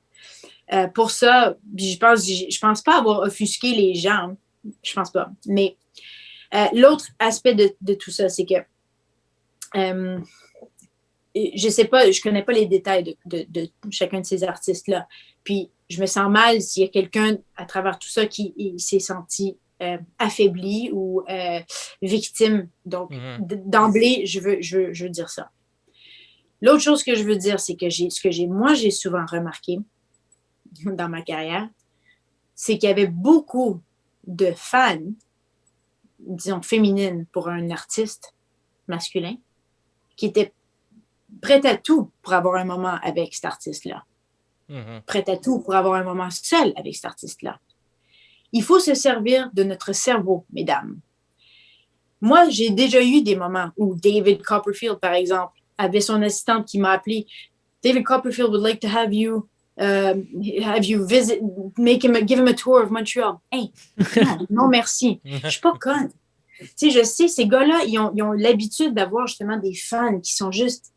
pour ça, je pense pas avoir offusqué les gens, je pense pas, mais l'autre aspect de tout ça, c'est que je sais pas, je connais pas les détails de chacun de ces artistes-là. Puis je me sens mal s'il y a quelqu'un à travers tout ça qui s'est senti affaibli ou victime. Donc, d'emblée, je veux dire ça. L'autre chose que je veux dire, c'est que j'ai souvent remarqué dans ma carrière, c'est qu'il y avait beaucoup de fans, disons, féminine pour un artiste masculin, qui était prête à tout pour avoir un moment avec cet artiste-là. Prête à tout pour avoir un moment seul avec cet artiste-là. Il faut se servir de notre cerveau, mesdames. Moi, j'ai déjà eu des moments où David Copperfield, par exemple, avait son assistante qui m'a appelé. David Copperfield would like to have you visit, give him a tour of Montreal. Hey, non merci. Je suis pas conne. Tu sais, je sais, ces gars-là, ils ont l'habitude d'avoir justement des fans qui sont juste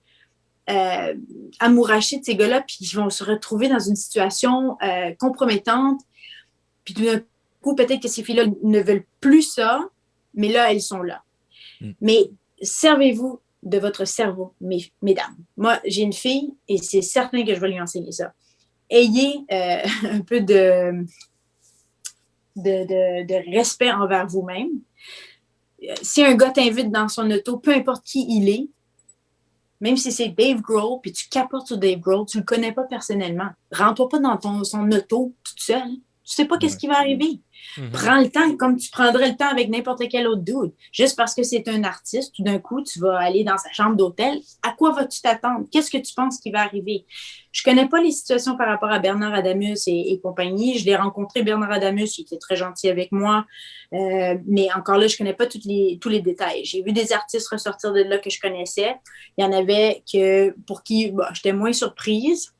amourachés de ces gars-là, puis ils vont se retrouver dans une situation compromettante. Puis d'un coup, peut-être que ces filles-là ne veulent plus ça, mais là, elles sont là. Mais servez-vous de votre cerveau, mesdames. Moi, j'ai une fille et c'est certain que je vais lui enseigner ça. Ayez un peu de respect envers vous-même. Si un gars t'invite dans son auto, peu importe qui il est, même si c'est Dave Grohl, puis tu capotes sur Dave Grohl, tu le connais pas personnellement. Rentre-toi pas dans son auto toute seule. Tu sais pas qu'est-ce qui va arriver. Prends le temps comme tu prendrais le temps avec n'importe quel autre dude. Juste parce que c'est un artiste, tout d'un coup, tu vas aller dans sa chambre d'hôtel. À quoi vas-tu t'attendre? Qu'est-ce que tu penses qui va arriver? Je connais pas les situations par rapport à Bernard Adamus et compagnie. Je l'ai rencontré, Bernard Adamus, il était très gentil avec moi. Mais encore là, je connais pas tous les détails. J'ai vu des artistes ressortir de là que je connaissais. Il y en avait pour qui j'étais moins surprise.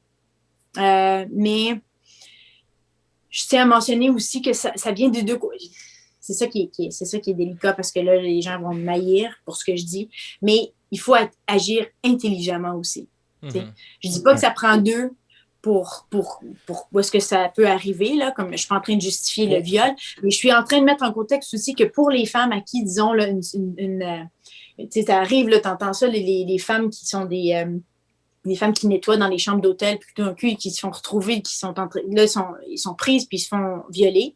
Mais je tiens à mentionner aussi que ça vient des deux côtés. C'est ça qui est délicat parce que là, les gens vont me maillir pour ce que je dis. Mais il faut agir intelligemment aussi. Je ne dis pas que ça prend deux pour où est-ce que ça peut arriver, là, comme je ne suis pas en train de justifier le viol, mais je suis en train de mettre en contexte aussi que pour les femmes à qui, disons, là, ça arrive, tu entends ça, les femmes qui sont des femmes qui nettoient dans les chambres d'hôtel, puis tout d'un coup, qui se font retrouver, ils sont prises, puis ils se font violer.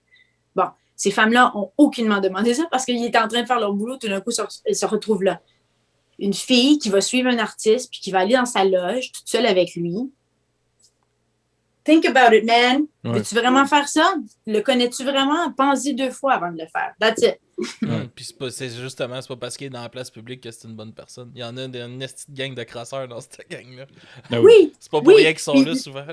Bon, ces femmes-là ont aucunement demandé ça parce qu'ils étaient en train de faire leur boulot, tout d'un coup, elles se retrouvent là. Une fille qui va suivre un artiste, puis qui va aller dans sa loge, toute seule avec lui. Think about it, man. Ouais. Veux-tu vraiment faire ça? Le connais-tu vraiment? Pense-y 2 fois avant de le faire. That's it. Puis c'est justement, c'est pas parce qu'il est dans la place publique que c'est une bonne personne. Il y en a une petite gang de crasseurs dans cette gang-là. Oui. C'est pas pour rien qu'ils sont là souvent.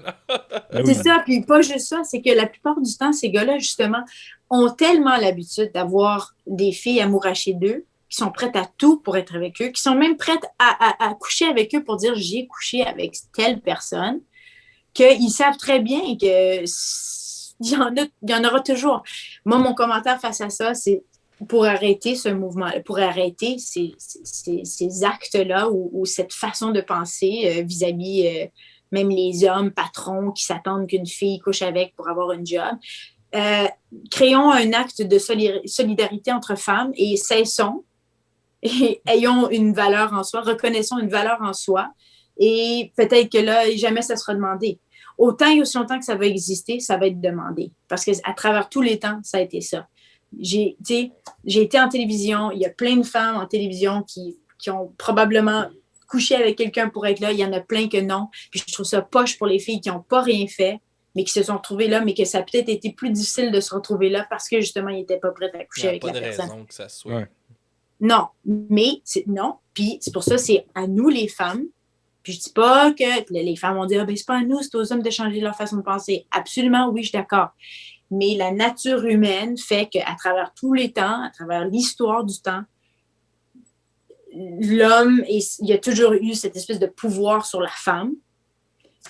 C'est ça, puis pas juste ça, c'est que la plupart du temps, ces gars-là, justement, ont tellement l'habitude d'avoir des filles amourachées d'eux, qui sont prêtes à tout pour être avec eux, qui sont même prêtes à coucher avec eux pour dire « j'ai couché avec telle personne », qu'ils savent très bien qu'il y en aura toujours. Moi, mon commentaire face à ça, c'est pour arrêter ce mouvement, pour arrêter ces actes-là ou cette façon de penser vis-à-vis même les hommes patrons qui s'attendent qu'une fille couche avec pour avoir un job. Créons un acte de solidarité entre femmes et cessons et ayons une valeur en soi, reconnaissons une valeur en soi et peut-être que là, jamais ça sera demandé. Autant et aussi longtemps que ça va exister, ça va être demandé. Parce qu'à travers tous les temps, ça a été ça. J'ai été en télévision, il y a plein de femmes en télévision qui ont probablement couché avec quelqu'un pour être là, il y en a plein que non. Puis je trouve ça poche pour les filles qui n'ont pas rien fait, mais qui se sont retrouvées là, mais que ça a peut-être été plus difficile de se retrouver là parce que justement, ils n'étaient pas prêts à coucher avec la personne. Il n'y a pas de raison que ça soit. Ouais. Non, mais non. Puis c'est pour ça, c'est à nous les femmes. Puis je dis pas que les femmes vont dire, c'est pas à nous, c'est aux hommes de changer leur façon de penser. Absolument, oui, je suis d'accord. Mais la nature humaine fait qu'à travers tous les temps, à travers l'histoire du temps, l'homme, il y a toujours eu cette espèce de pouvoir sur la femme,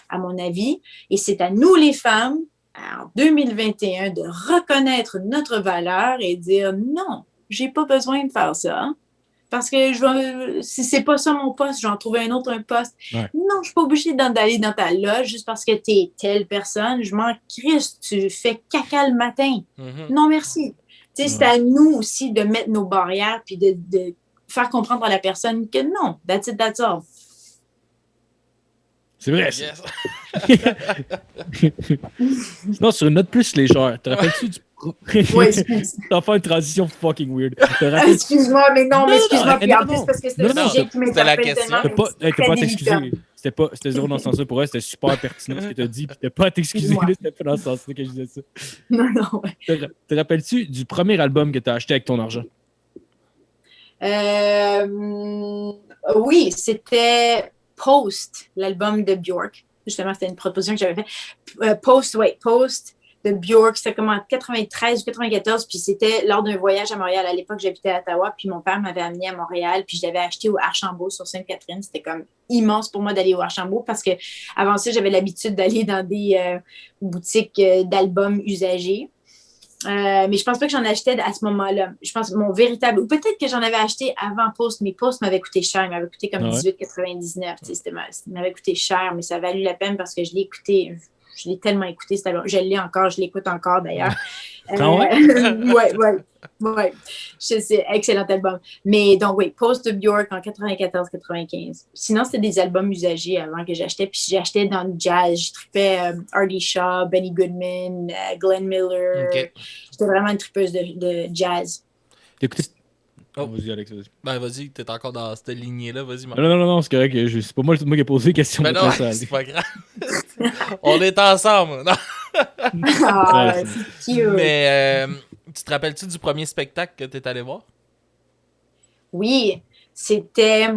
à mon avis. Et c'est à nous, les femmes, en 2021, de reconnaître notre valeur et dire non, j'ai pas besoin de faire ça. Parce que si c'est pas ça mon poste, je vais en trouver un poste. Ouais. Non, je suis pas obligée d'aller dans ta loge juste parce que tu es telle personne. Je m'en crisse, tu fais caca le matin. Mm-hmm. Non, merci. C'est à nous aussi de mettre nos barrières puis de faire comprendre à la personne que non, that's it, that's all. C'est vrai, Yes. Sinon, sur une note plus légère, te rappelles-tu du... Ouais, excuse. T'as fait une transition fucking weird. Excuse-moi, mais excuse-moi. Puis en plus, parce que c'est un sujet qui m'interpelle tellement. T'as pas à t'excuser. C'était zéro dans ce sens-là. Pour elle, c'était super pertinent ce que t'as dit. Puis t'as pas à t'excuser. C'était pas dans ce sens-là que je disais ça. Non, ouais. Te rappelles-tu du premier album que t'as acheté avec ton argent? Oui, c'était Post, l'album de Björk. Justement, c'était une proposition que j'avais faite. Post de Björk, c'était comme en 93 ou 94, puis c'était lors d'un voyage à Montréal. À l'époque, j'habitais à Ottawa, puis mon père m'avait amené à Montréal, puis je l'avais acheté au Archambault sur Sainte-Catherine. C'était comme immense pour moi d'aller au Archambault parce que avant ça, j'avais l'habitude d'aller dans des boutiques d'albums usagés. Mais je pense pas que j'en achetais à ce moment-là. Je pense que mon véritable... Ou peut-être que j'en avais acheté avant Post, mais Post m'avait coûté cher. Il m'avait coûté comme 18,99. Il m'avait coûté cher, mais ça a valu la peine parce que je l'ai écouté... Je l'ai tellement écouté, je l'ai encore, je l'écoute encore d'ailleurs. Ouais. C'est un excellent album. Mais donc, oui, Post de Björk en 94-95. Sinon, c'était des albums usagés avant que j'achetais. Puis j'achetais dans le jazz. Je trippais Artie Shaw, Benny Goodman, Glenn Miller. Okay. J'étais vraiment une trippeuse de jazz. T'écoutes? Oh. Vas-y, Alex, vas-y. Ben, vas-y, t'es encore dans cette lignée-là. Vas-y, Marc. Non, c'est correct. C'est pas moi qui ai posé la question. Ben non, c'est pas grave. On est ensemble. C'est cute. Mais tu te rappelles-tu du premier spectacle que t'es allé voir? Oui, c'était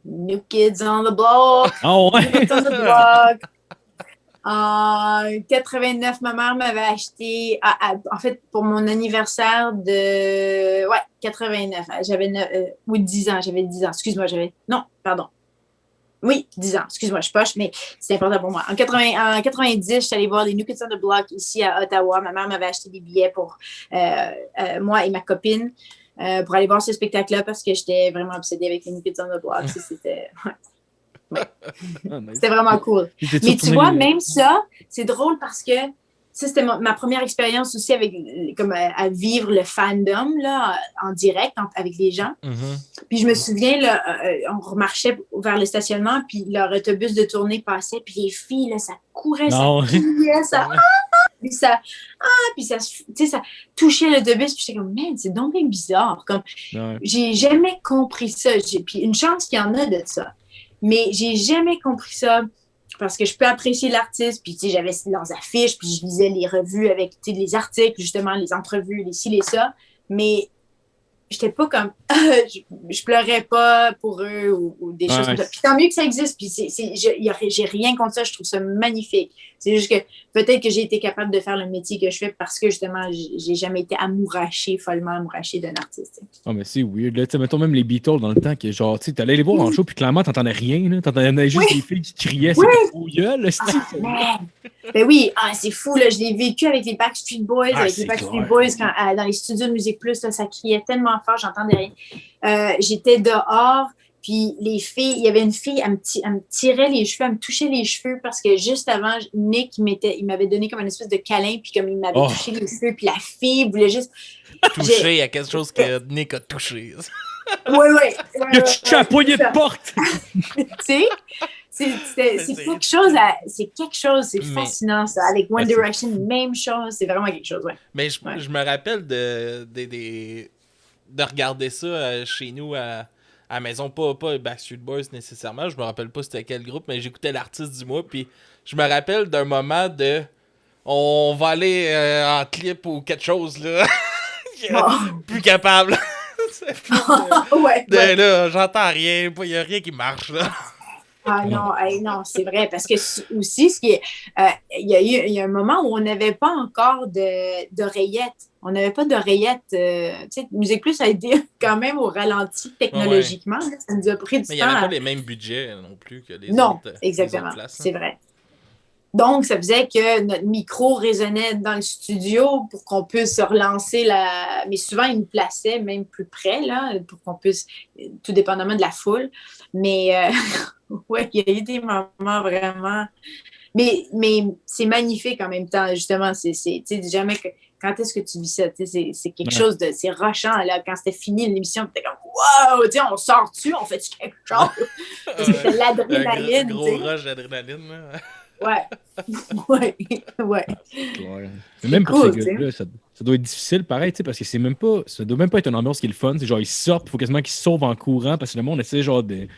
New Kids on the Block. Oh ouais? New Kids on the Block. En 89, ma mère m'avait acheté, en fait, pour mon anniversaire de 89. J'avais 10 ans. J'avais 10 ans. Excuse-moi, non, pardon. Oui, 10 ans. Excuse-moi, je poche, mais c'est important pour moi. En 90, je suis allée voir les New Kids on the Block ici à Ottawa. Ma mère m'avait acheté des billets pour moi et ma copine pour aller voir ce spectacle-là parce que j'étais vraiment obsédée avec les New Kids on the Block. C'était... Ouais. C'était vraiment cool. Mais tu vois, même ça, c'est drôle parce que ça, c'était ma première expérience aussi avec, comme à vivre le fandom là, en direct avec les gens. Mm-hmm. Puis je me souviens, là, on remarchait vers le stationnement, puis leur autobus de tournée passait, puis les filles, là, ça courait, ça criait, ça... Puis ça touchait l'autobus, puis j'étais comme, man, c'est donc bien bizarre. Comme, j'ai jamais compris ça. Puis une chance qu'il y en a de ça. Mais j'ai jamais compris ça parce que je peux apprécier l'artiste, puis tu sais, j'avais leurs affiches, puis je lisais les revues avec les articles, justement, les entrevues, les ci, les ça, mais j'étais pas comme je pleurais pas pour eux ou des choses comme ça. Puis tant mieux que ça existe, puis j'ai rien contre ça, je trouve ça magnifique. C'est juste que peut-être que j'ai été capable de faire le métier que je fais parce que justement, j'ai jamais été follement amourachée d'un artiste. Ah, mais c'est weird. Là, mettons même les Beatles dans le temps, que genre, tu sais, t'allais les voir en show, puis clairement, t'entendais rien. Là, t'entendais juste des filles qui criaient, c'était trop gueule, Ben oui, c'est fou, là, je l'ai vécu avec les Backstreet Boys, dans les studios de Musique Plus, là, ça criait tellement fort, j'entendais rien. J'étais dehors, puis Puis les filles, il y avait une fille, elle me tirait les cheveux, elle me touchait les cheveux parce que juste avant, Nick, il m'avait donné comme une espèce de câlin, puis comme il m'avait touché les cheveux, puis la fille voulait juste... Toucher à quelque chose que Nick a touché. Oui. Il a touché à poignée de porte! Tu sais? C'est quelque chose, c'est fascinant ça. Avec One Direction, même chose, c'est vraiment quelque chose, ouais. Mais je me rappelle de regarder ça chez nous à la maison, pas Backstreet Boys nécessairement, je me rappelle pas c'était quel groupe, mais j'écoutais l'artiste du mois, puis je me rappelle d'un moment de on va aller en clip ou quelque chose là, plus capable. Là, j'entends rien, il y a rien qui marche là. Ah non, c'est vrai, parce que aussi, il y a un moment où on n'avait pas encore d'oreillettes. On n'avait pas d'oreillettes. Tu sais, Musique Plus a été quand même au ralenti technologiquement. Ouais. Ça nous a pris du temps. Mais il n'y avait pas les mêmes budgets non plus que les non, autres. Exactement, les autres places, c'est vrai. Donc, ça faisait que notre micro résonnait dans le studio pour qu'on puisse relancer la... Mais souvent, ils nous plaçaient même plus près, là, pour qu'on puisse, tout dépendamment de la foule. Mais, ouais, il y a eu des moments vraiment... Mais c'est magnifique en même temps, justement. Tu sais, jamais que... Quand est-ce que tu vis ça? C'est quelque chose de... C'est rushant, là. Quand c'était fini l'émission, t'étais comme « Wow! » Tu sais, on sort-tu? On fait-tu quelque chose? Parce que c'était l'adrénaline, un gros rush d'adrénaline, là. Ouais. Mais même pour ces gars-là, ça doit être difficile, pareil, parce que ça doit même pas être une ambiance qui est le fun. C'est genre, ils sortent, il faut quasiment qu'ils se sauvent en courant parce que le monde essaie genre de.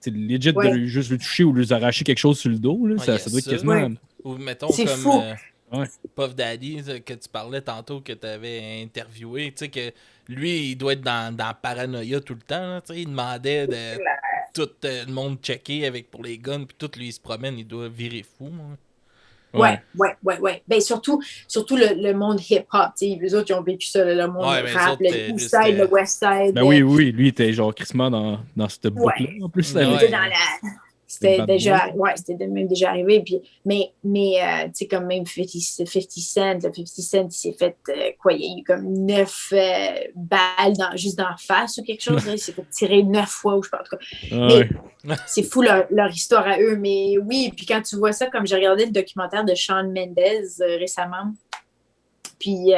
Legit de juste le toucher ou lui arracher quelque chose sur le dos. Là, ça doit être quasiment. Ouais. Ou mettons c'est comme fou. Puff Daddy que tu parlais tantôt, que tu avais interviewé, tu sais que lui, il doit être dans paranoïa tout le temps. Là, il demandait de tout le monde checker pour les guns, puis tout lui il se promène, il doit virer fou. Ouais. Ben, surtout le monde hip-hop. Les autres, ils ont vécu ça, le monde rap, le East Side, le West Side. Ben oui, lui, il était genre crissement dans cette boucle-là. En plus, c'était même déjà arrivé. Puis, mais tu sais, comme même 50 Cent, il s'est fait, il y a eu comme 9 balles juste d'en face ou quelque chose. Là, il s'est fait tirer 9 fois, ou je sais pas, en tout cas. Mais c'est fou leur histoire à eux. Mais oui, puis quand tu vois ça, comme j'ai regardé le documentaire de Shawn Mendes récemment, puis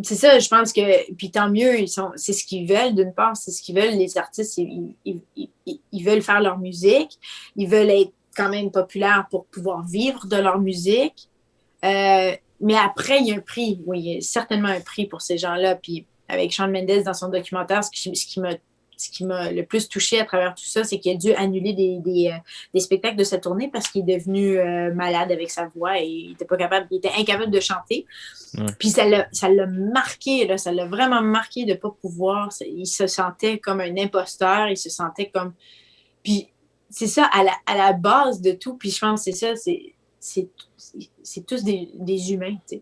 c'est ça, je pense que, puis tant mieux, c'est ce qu'ils veulent, d'une part, c'est ce qu'ils veulent, les artistes, ils veulent faire leur musique, ils veulent être quand même populaires pour pouvoir vivre de leur musique, mais après, il y a un prix, oui, il y a certainement un prix pour ces gens-là, puis avec Shawn Mendes dans son documentaire, ce qui m'a le plus touché à travers tout ça, c'est qu'il a dû annuler des spectacles de sa tournée parce qu'il est devenu malade avec sa voix et il était incapable de chanter. Ouais. Puis ça l'a marqué, là, ça l'a vraiment marqué de ne pas pouvoir. Il se sentait comme un imposteur, il se sentait comme... Puis c'est ça, à la base de tout, puis je pense que c'est ça, c'est tous des humains, tu sais.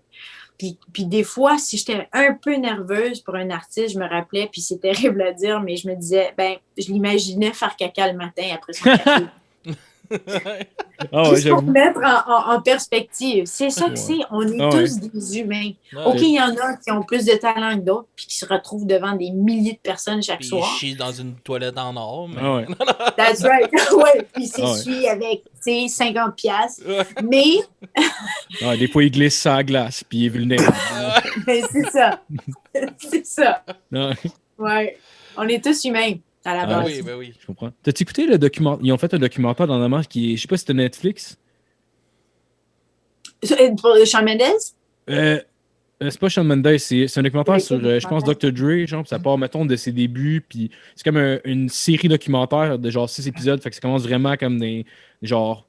Puis des fois, si j'étais un peu nerveuse pour un artiste, je me rappelais, puis c'est terrible à dire, mais je me disais, je l'imaginais faire caca le matin après son café. Juste pour mettre en perspective. C'est ça que c'est. On est tous des humains. OK, il y en a qui ont plus de talent que d'autres, puis qui se retrouvent devant des milliers de personnes chaque soir. Ils chient dans une toilette en or. Mais... That's right. Puis s'essuie avec 50$. Mais... des fois, il glisse sa glace, puis il est vulnérable. C'est ça. C'est ça. Ouais. On est tous humains. À la base. Oui. Je comprends. T'as-tu écouté le documentaire? Ils ont fait un documentaire dans la main qui est, je sais pas si c'était Netflix. Pour Shawn Mendes? C'est pas Shawn Mendes, c'est un documentaire sur, je pense, Dr. Dre, genre, ça part, mettons, de ses débuts, puis c'est comme une série documentaire de genre 6 épisodes, fait que ça commence vraiment comme des genre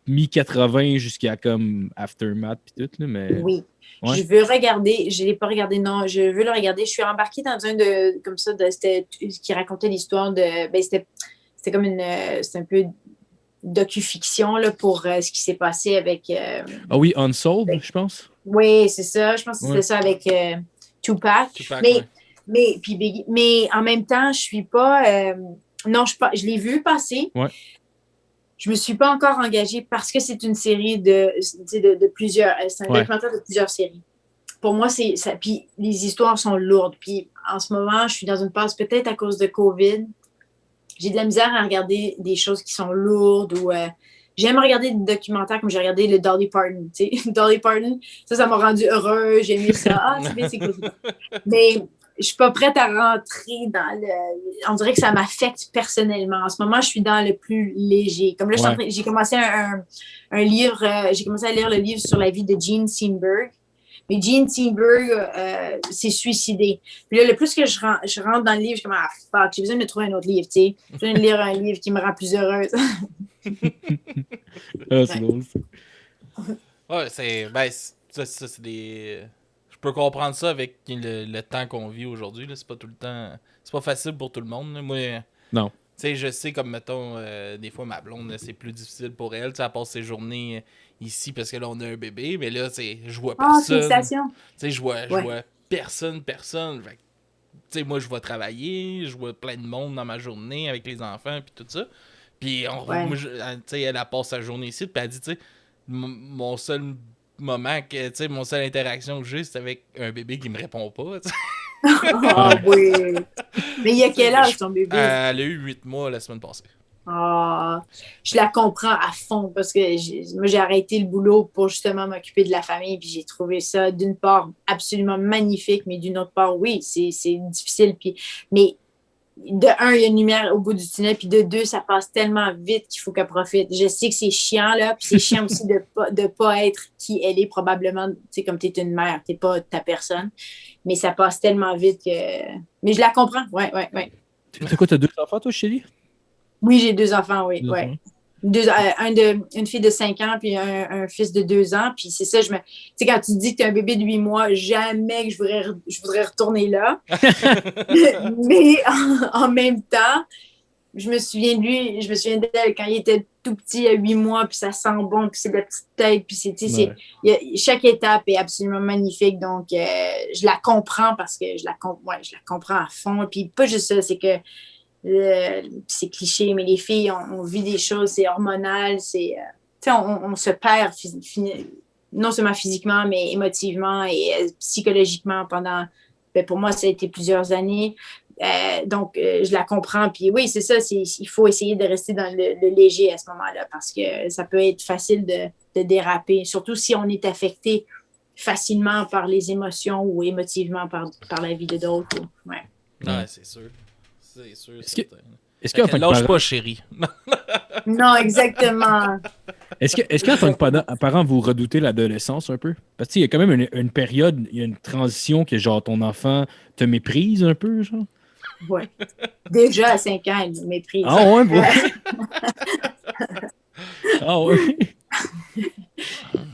mi-80 jusqu'à comme Aftermath puis tout, là, mais... Oui. Ouais. Je veux regarder, je ne l'ai pas regardé, non, je veux le regarder. Je suis embarquée dans un comme ça, qui racontait l'histoire de, c'était comme c'était un peu docu-fiction là, pour ce qui s'est passé avec... ah oui, Unsolved, je pense. Oui, c'est ça, je pense que c'était ça avec Tupac. Mais en même temps, je suis pas... non, je l'ai vu passer. Ouais. Je me suis pas encore engagée parce que c'est une série de plusieurs... C'est un documentaire de plusieurs séries. Pour moi, c'est ça. Puis les histoires sont lourdes. Puis en ce moment, je suis dans une phase, peut-être à cause de COVID, j'ai de la misère à regarder des choses qui sont lourdes ou j'aime regarder des documentaires comme j'ai regardé le Dolly Parton, tu sais. Dolly Parton, ça m'a rendu heureux, j'ai aimé ça. Ah, c'est bien, c'est cool. Mais je suis pas prête à rentrer dans le... On dirait que ça m'affecte personnellement. En ce moment, je suis dans le plus léger. Comme là, j'ai commencé un livre, j'ai commencé à lire le livre sur la vie de Gene Steinberg. Mais Gene Steinberg s'est suicidé. Puis là, le plus que je rentre dans le livre, je suis comme, ah, fuck, j'ai besoin de me trouver un autre livre, tu sais. J'ai besoin de lire un livre qui me rend plus heureuse. C'est drôle, ça. Ouais, c'est des... Je peux comprendre ça avec le temps qu'on vit aujourd'hui, là. C'est pas tout le temps... C'est pas facile pour tout le monde, là. Moi... Non. Tu sais, je sais, comme, mettons, des fois, ma blonde, là, c'est plus difficile pour elle. Tu sais, elle passe ses journées ici parce que là, on a un bébé. Mais là, tu sais, je vois personne. Félicitations. Tu sais, je vois personne. Fait tu sais, moi, je vais travailler. Je vois plein de monde dans ma journée avec les enfants puis tout ça. Puis, tu sais, elle passe sa journée ici. Puis, elle dit, tu sais, mon seul moment, tu sais, mon seule interaction que j'ai, c'est avec un bébé qui me répond pas, tu sais. Ah oui. Mais il y a quel âge ton bébé? Elle a eu 8 mois la semaine passée. Ah, je la comprends à fond parce que moi, j'ai arrêté le boulot pour justement m'occuper de la famille. Puis j'ai trouvé ça, d'une part, absolument magnifique, mais d'une autre part, oui, c'est difficile. Mais de un, il y a une lumière au bout du tunnel, puis de deux, ça passe tellement vite qu'il faut qu'elle profite. Je sais que c'est chiant, là, puis c'est chiant aussi de pas être qui elle est, probablement, tu sais, comme tu es une mère, tu n'es pas ta personne, mais ça passe tellement vite que... Mais je la comprends, ouais. C'est quoi, t'as 2 enfants, toi, Chélie? Oui, j'ai 2 enfants, oui, ouais. Une fille de 5 ans puis un fils de 2 ans. Puis c'est ça, tu sais, quand tu dis que tu as un bébé de 8 mois, jamais que je voudrais retourner là. Mais en même temps, je me souviens d'elle quand il était tout petit à 8 mois, puis ça sent bon, puis c'est de la petite tête, puis chaque étape est absolument magnifique. Donc, je la comprends parce que je la comprends à fond. Puis pas juste ça, c'est que c'est cliché, mais les filles, on vit des choses, c'est hormonal, on se perd non seulement physiquement, mais émotivement et psychologiquement pendant, pour moi, ça a été plusieurs années. Donc, je la comprends. Puis oui, c'est ça, il faut essayer de rester dans le léger à ce moment-là parce que ça peut être facile de déraper, surtout si on est affecté facilement par les émotions ou émotivement par la vie de d'autres. Ouais, c'est sûr. C'est sûr, est-ce qu'en tant que lâche parent... pas, chérie. Non, exactement. Est-ce qu'en tant que parent, vous redoutez l'adolescence un peu? Parce qu'il y a quand même une période, il y a une transition que genre ton enfant te méprise un peu, genre? Oui. Déjà à 5 ans, elle me méprise. Ah ouais, bon. Ah ouais.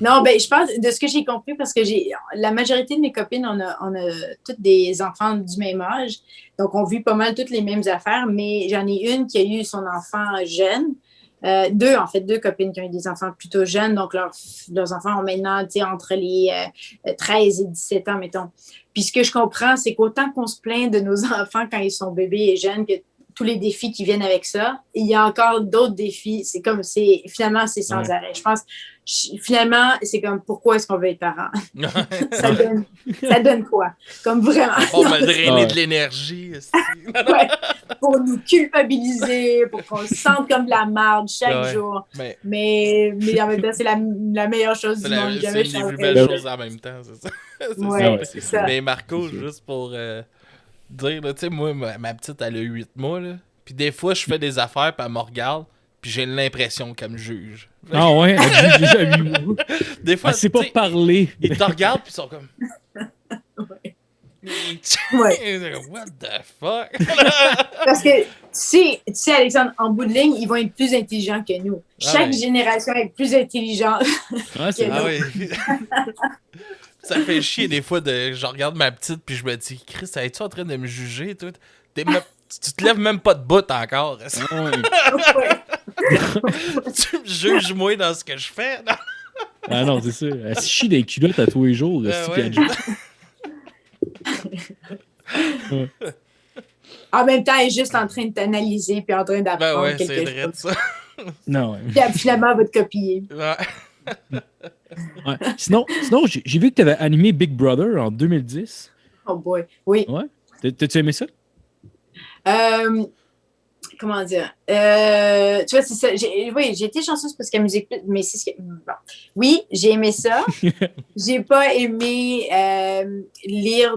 Non, ben, je pense, de ce que j'ai compris, parce que la majorité de mes copines, on a toutes des enfants du même âge. Donc, on vit pas mal toutes les mêmes affaires, mais j'en ai une qui a eu son enfant jeune. Deux copines qui ont eu des enfants plutôt jeunes. Donc, leurs enfants ont maintenant, tu sais, entre les 13 et 17 ans, mettons. Puis, ce que je comprends, c'est qu'autant qu'on se plaint de nos enfants quand ils sont bébés et jeunes, que tous les défis qui viennent avec ça, il y a encore d'autres défis. Finalement, c'est sans arrêt. Je pense, finalement, c'est comme, pourquoi est-ce qu'on veut être parent? ça donne quoi? Comme vraiment. On va drainer de l'énergie. Ouais, pour nous culpabiliser, pour qu'on se sente comme de la merde chaque jour. Mais en même temps, c'est la meilleure chose du monde. C'est une des plus belles choses en même temps, c'est ça. C'est ça. Mais Marco, juste pour dire, tu sais, moi, ma petite, elle a 8 mois, là. Puis des fois, je fais des affaires, puis elle me regarde, puis j'ai l'impression qu'elle me juge. Ah ouais, elle juge déjà 8 mois. Des fois, c'est pas parler. Ils te regardent, puis ils sont comme... What the fuck? Parce que, tu sais, Alexandre, en bout de ligne, ils vont être plus intelligents que nous. Chaque génération est plus intelligente que nous. Oui. Ça fait chier des fois je regarde ma petite puis je me dis, Chris, es-tu en train de me juger, toi? Tu te lèves même pas de bout encore. Tu me juges moi dans ce que je fais? Non? Ah non, c'est ça. Elle se chie des culottes à tous les jours. En même temps, elle est juste en train de t'analyser puis en train d'apprendre quelque chose. Ça. Non, ouais. Puis finalement, elle va te copier. Ouais. Sinon j'ai vu que tu avais animé Big Brother en 2010. Oh boy, oui. Ouais. T'as-tu aimé ça? comment dire? Tu vois, c'est ça. J'ai été chanceuse parce qu'à Musique Plus, mais c'est ce que. Bon. Oui, j'ai aimé ça. J'ai pas aimé lire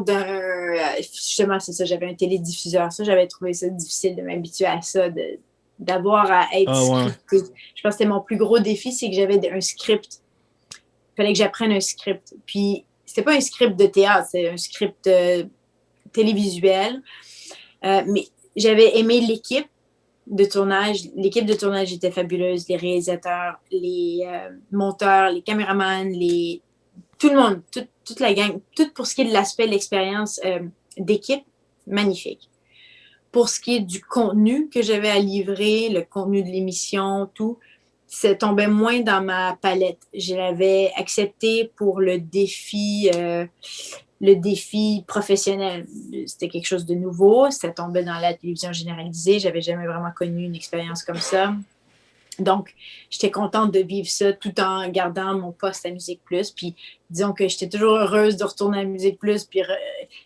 justement, c'est ça, j'avais un télédiffuseur. Ça, j'avais trouvé ça difficile de m'habituer à ça, d'avoir à être scripté. Je pense que c'était mon plus gros défi, c'est que j'avais un script. Il fallait que j'apprenne un script. Puis, c'était pas un script de théâtre, c'était un script télévisuel. Mais j'avais aimé l'équipe de tournage. L'équipe de tournage était fabuleuse. Les réalisateurs, les monteurs, les caméramans, tout le monde, toute la gang. Tout pour ce qui est de l'aspect, de l'expérience d'équipe, magnifique. Pour ce qui est du contenu que j'avais à livrer, le contenu de l'émission, tout, ça tombait moins dans ma palette. Je l'avais accepté pour le défi professionnel. C'était quelque chose de nouveau. Ça tombait dans la télévision généralisée. J'avais jamais vraiment connu une expérience comme ça. Donc, j'étais contente de vivre ça tout en gardant mon poste à Musique Plus. Puis, disons que j'étais toujours heureuse de retourner à Musique Plus. Puis,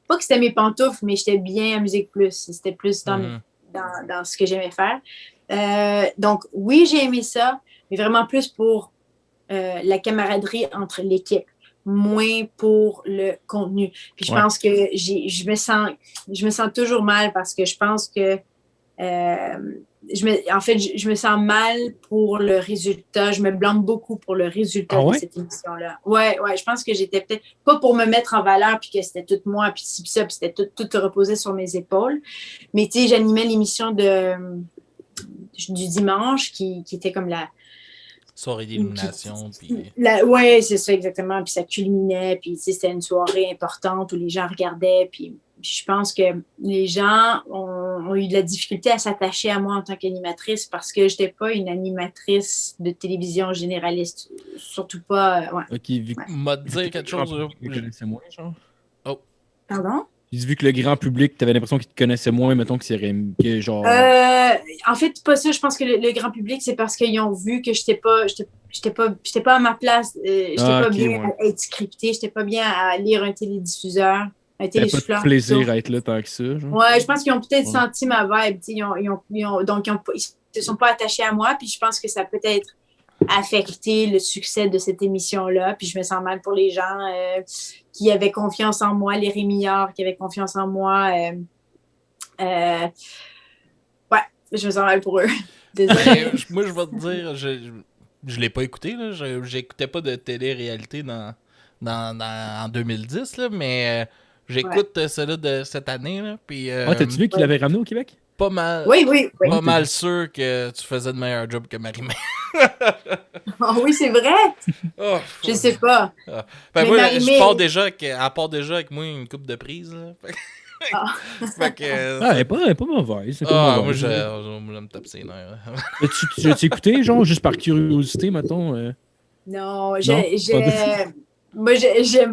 pas que c'était mes pantoufles, mais j'étais bien à Musique Plus. C'était plus dans ce que j'aimais faire. Donc, oui, j'ai aimé ça, mais vraiment plus pour la camaraderie entre l'équipe, moins pour le contenu. Puis, je pense que je me sens toujours mal parce que je pense que je me sens mal pour le résultat. Je me blâme beaucoup pour le résultat de cette émission-là. Ouais, je pense que j'étais peut-être pas pour me mettre en valeur puis que c'était tout moi puis ça, puis c'était tout reposait sur mes épaules. Mais tu sais, j'animais l'émission du dimanche qui était comme la soirée d'illumination. Oui, c'est ça exactement. Puis ça culminait. Puis c'était une soirée importante où les gens regardaient. Puis je pense que les gens ont eu de la difficulté à s'attacher à moi en tant qu'animatrice parce que je n'étais pas une animatrice de télévision généraliste. Surtout pas. Ok, m'a dit quelque chose. Connaissais moins, genre. Oh. Pardon? Vu que le grand public, tu avais l'impression qu'il te connaissait moins, mettons que genre. En fait, pas ça. Je pense que le grand public, c'est parce qu'ils ont vu que j'étais pas à ma place. J'étais pas bien à être scriptée. J'étais pas bien à lire un télédiffuseur. Un télésouffleur. Pas de plaisir à être là tant que ça. Genre. Ouais, je pense qu'ils ont peut-être senti ma vibe. Donc, ils se sont pas attachés à moi. Puis je pense que ça a peut-être affecté le succès de cette émission-là. Puis je me sens mal pour les gens qui avaient confiance en moi, les Rémillard qui avaient confiance en moi. Ouais, je me sens mal pour eux. Désolée. Moi, je vais te dire, je l'ai pas écouté. Là. J'écoutais pas de télé-réalité en 2010, là, mais j'écoute celle-là de cette année. Là, puis, t'as-tu vu qu'il l'avait ramené au Québec? Pas mal. Oui. Pas mal sûr que tu faisais de meilleur job que Marie-Mé. Oh oui, c'est vrai? Je sais pas. Ben moi, elle part déjà avec moi une coupe de prise. Là. Elle est pas mauvaise. Moi, je me tape ses nerfs. Tu as écouté, genre, juste par curiosité, mettons? Non, moi,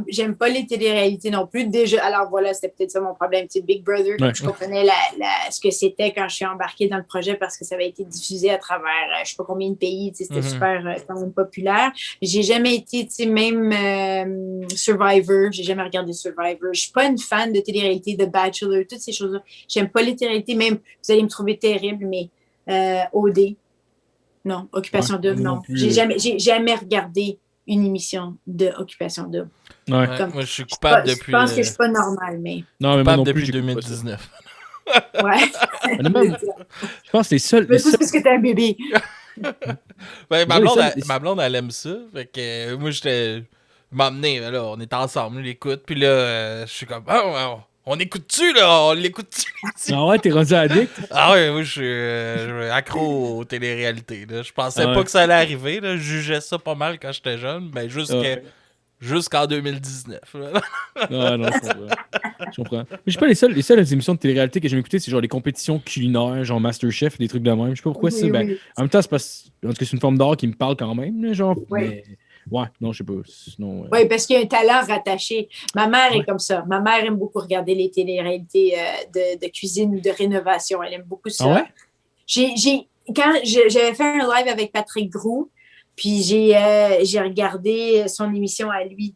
j'aime pas les téléréalités non plus. Déjà, alors voilà, c'était peut-être ça mon problème. Tu sais, Big Brother, je comprenais ce que c'était quand je suis embarquée dans le projet parce que ça avait été diffusé à travers je sais pas combien de pays. Tu sais, c'était super quand même populaire. J'ai jamais été, tu sais, même Survivor. J'ai jamais regardé Survivor. Je suis pas une fan de téléréalité, de Bachelor, toutes ces choses-là. J'aime pas les téléréalités. Même, vous allez me trouver terrible, mais OD, non. Occupation Double, non. J'ai jamais regardé une émission de Occupation Double. Ouais. Moi, je suis coupable depuis... Je pense que je suis pas normale, mais... Non, mais coupable depuis 2019. Ouais. Je pense que c'est seul. Mais c'est parce que t'es un bébé. Ben, ma blonde, elle aime ça. Fait que moi, j'étais... M'emmener, là, on est ensemble, on l'écoute. Puis là, je suis comme... on écoute-tu, là? On l'écoute-tu? Ah ouais, t'es rendu addict? Ah ouais, moi, je suis accro aux téléréalités. Là. Je pensais pas que ça allait arriver. Là. Je jugeais ça pas mal quand j'étais jeune, mais jusqu'en 2019. Non, je comprends. Mais je sais pas, les seules émissions de télé-réalité que j'aime écouter, c'est genre les compétitions culinaires, genre Masterchef, des trucs de même. Je sais pas pourquoi c'est. Ben, en même temps, c'est une forme d'art qui me parle quand même, là, genre. Oui. Mais... Ouais, non, je sais pas. Sinon, Oui, parce qu'il y a un talent rattaché. Ma mère est comme ça. Ma mère aime beaucoup regarder les téléréalités de cuisine ou de rénovation. Elle aime beaucoup ça. Ah ouais? Quand j'avais fait un live avec Patrick Groux, puis j'ai regardé son émission à lui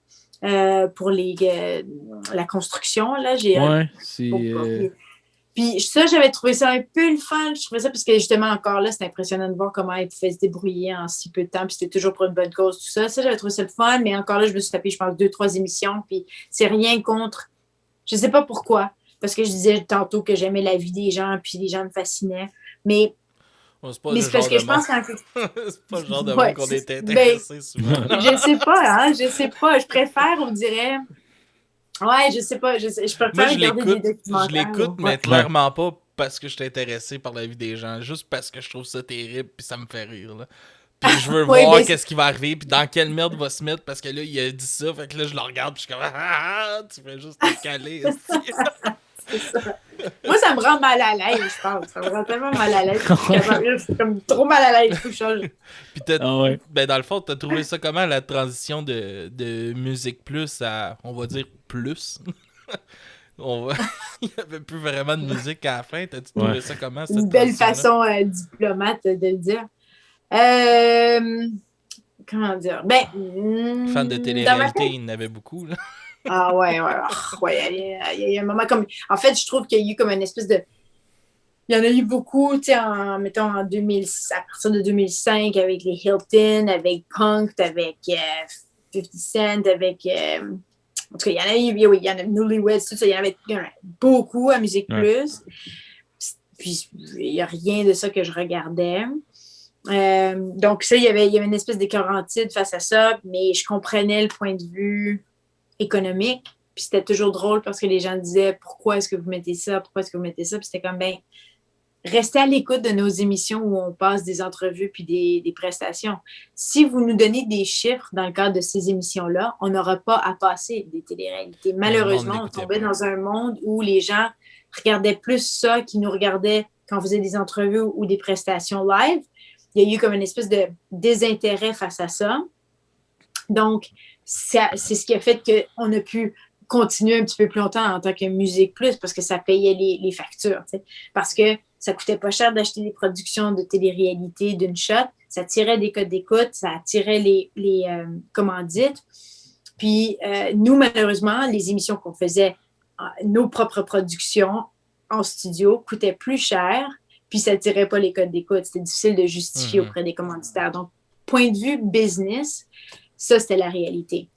pour la construction. Là, ouais, c'est... Puis ça, j'avais trouvé ça un peu le fun. Je trouvais ça parce que justement, encore là, c'est impressionnant de voir comment elle pouvait se débrouiller en si peu de temps. Puis c'était toujours pour une bonne cause, tout ça. Ça, j'avais trouvé ça le fun. Mais encore là, je me suis tapé, je pense, 2-3 émissions. Puis c'est rien contre. Je sais pas pourquoi. Parce que je disais tantôt que j'aimais la vie des gens, puis les gens me fascinaient. Mais C'est pas mais le c'est parce genre que de je monde. pense qu'en fait. C'est pas le genre de Ouais, monde qu'on est ben, intéressé souvent. je sais pas, hein. Je sais pas. Je préfère, on dirait. Ouais, je sais pas. Je Moi, préfère regarder des je documentaires. l'écoute, Ouais. mais clairement pas parce que je suis intéressé par la vie des gens, juste parce que je trouve ça terrible, puis ça me fait rire, là. Puis je veux Ouais, voir ben, qu'est-ce qui va arriver, puis dans quelle merde va se mettre, parce que là, il a dit ça, fait que là, je le regarde, puis je suis comme, tu fais juste te caler, esti. c'est ça. Moi, ça me rend mal à l'aise, je pense. Ça me rend tellement mal à l'aise. Je suis comme trop mal à l'aise. Faut que je change. Puis ben dans le fond, t'as trouvé ça comment, la transition de Musique Plus à, on va dire, plus? Il n'y avait plus vraiment de musique à la fin. T'as-tu trouvé ça comment, cette Une belle transition-là? façon diplomate de le dire. Euh, comment dire? Ben, Fans de dans ma télé-réalité, tête. il y en avait beaucoup, là. Ah ouais, ouais, ouais. Il y a un moment comme. En fait, je trouve qu'il y a eu comme une espèce de. Il y en a eu beaucoup, tu sais, mettons, en 2000, à partir de 2005, avec les Hilton, avec Punk'd, avec 50 Cent, avec. En tout cas, il y en a eu, oui, il y en a Newlyweds, tout ça, il y en avait beaucoup à Musique Plus. Puis, il n'y a rien de ça que je regardais. Donc, ça, il y avait une espèce d'écœurantide face à ça, mais je comprenais le point de vue économique. Puis c'était toujours drôle parce que les gens disaient pourquoi est-ce que vous mettez ça, pourquoi est-ce que vous mettez ça. Puis c'était comme, ben, restez à l'écoute de nos émissions où on passe des entrevues puis des prestations. Si vous nous donnez des chiffres dans le cadre de ces émissions-là, on n'aura pas à passer des téléréalités. Malheureusement, on tombait dans un monde où les gens regardaient plus ça qu'ils nous regardaient quand on faisait des entrevues ou des prestations live. Il y a eu comme une espèce de désintérêt face à ça. Donc, c'est ce qui a fait qu'on a pu continuer un petit peu plus longtemps en tant que Musique Plus parce que ça payait les factures. T'sais. Parce que ça coûtait pas cher d'acheter des productions de télé-réalité d'une shot. Ça tirait des codes d'écoute, ça attirait les commandites. Puis, nous, malheureusement, les émissions qu'on faisait, nos propres productions en studio coûtaient plus cher, puis ça tirait pas les codes d'écoute. C'était difficile de justifier auprès des commanditaires. Donc, point de vue business, ça, c'était la réalité.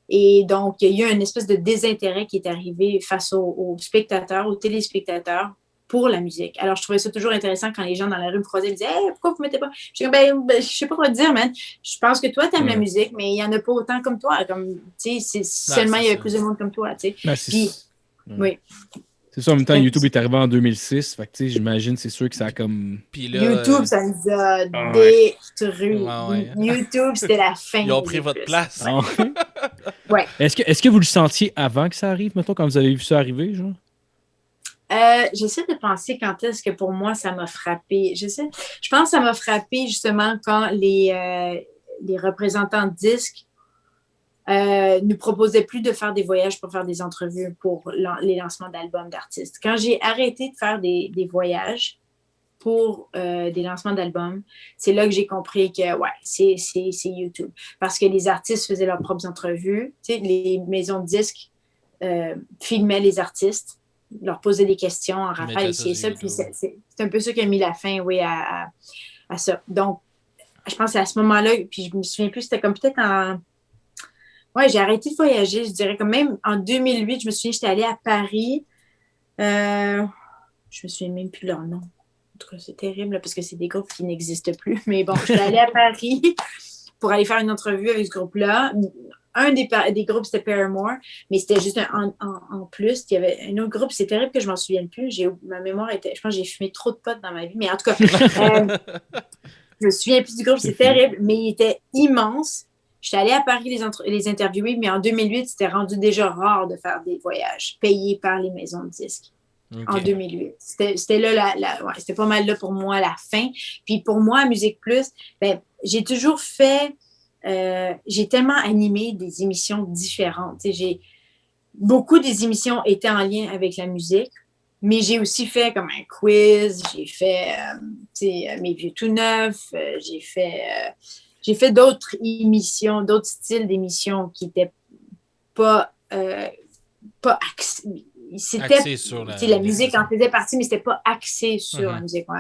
Et donc, il y a eu une espèce de désintérêt qui est arrivé face aux spectateurs, aux téléspectateurs pour la musique. Alors, je trouvais ça toujours intéressant quand les gens dans la rue me croisaient et me disaient hey, pourquoi vous ne mettez pas? Je dis je sais pas quoi te dire, man. Je pense que toi, tu aimes la musique, mais il n'y en a pas autant comme toi. Comme, seulement il y a plus de monde comme toi. Puis, oui. C'est ça, en même temps, YouTube est arrivé en 2006. Fait que, j'imagine, c'est sûr que ça a comme. Puis là, YouTube, ça nous a détruit. Ouais. YouTube, c'était la fin. Ils ont pris votre place. Ouais. Est-ce que vous le sentiez avant que ça arrive, mettons, quand vous avez vu ça arriver, genre? J'essaie de penser quand est-ce que pour moi ça m'a frappé. Je pense que ça m'a frappé justement quand les représentants de disques nous proposaient plus de faire des voyages pour faire des entrevues pour les lancements d'albums d'artistes. Quand j'ai arrêté de faire des voyages pour des lancements d'albums, c'est là que j'ai compris que ouais, c'est YouTube. Parce que les artistes faisaient leurs propres entrevues. Tu sais, les maisons de disques filmaient les artistes, leur posaient des questions en rafale, ici et ça. Puis c'est un peu ça qui a mis la fin, oui, à ça. Donc, je pense que c'est à ce moment-là, puis je me souviens plus, c'était comme peut-être en... Ouais, j'ai arrêté de voyager, je dirais, comme même en 2008, je me souviens, j'étais allée à Paris. Je me souviens même plus leur nom. En tout cas, c'est terrible parce que c'est des groupes qui n'existent plus. Mais bon, j'étais allée à Paris pour aller faire une entrevue avec ce groupe-là. Un des groupes, c'était Paramore, mais c'était juste en plus. Il y avait un autre groupe, c'est terrible que je m'en souvienne plus. Ma mémoire était... Je pense que j'ai fumé trop de potes dans ma vie. Mais en tout cas, je me souviens plus du groupe, c'est terrible. Mais il était immense. J'étais allée à Paris les interviewer, mais en 2008, c'était rendu déjà rare de faire des voyages payés par les maisons de disques. Okay. En 2008. C'était là, c'était pas mal là pour moi la fin. Puis pour moi, à Musique Plus, ben, j'ai toujours fait, j'ai tellement animé des émissions différentes. Beaucoup des émissions étaient en lien avec la musique, mais j'ai aussi fait comme un quiz, j'ai fait mes vieux tout neufs, j'ai fait d'autres émissions, d'autres styles d'émissions qui n'étaient pas c'était Axé sur la musique en faisait partie, mais c'était pas axé sur la Mhm. musique. Ouais.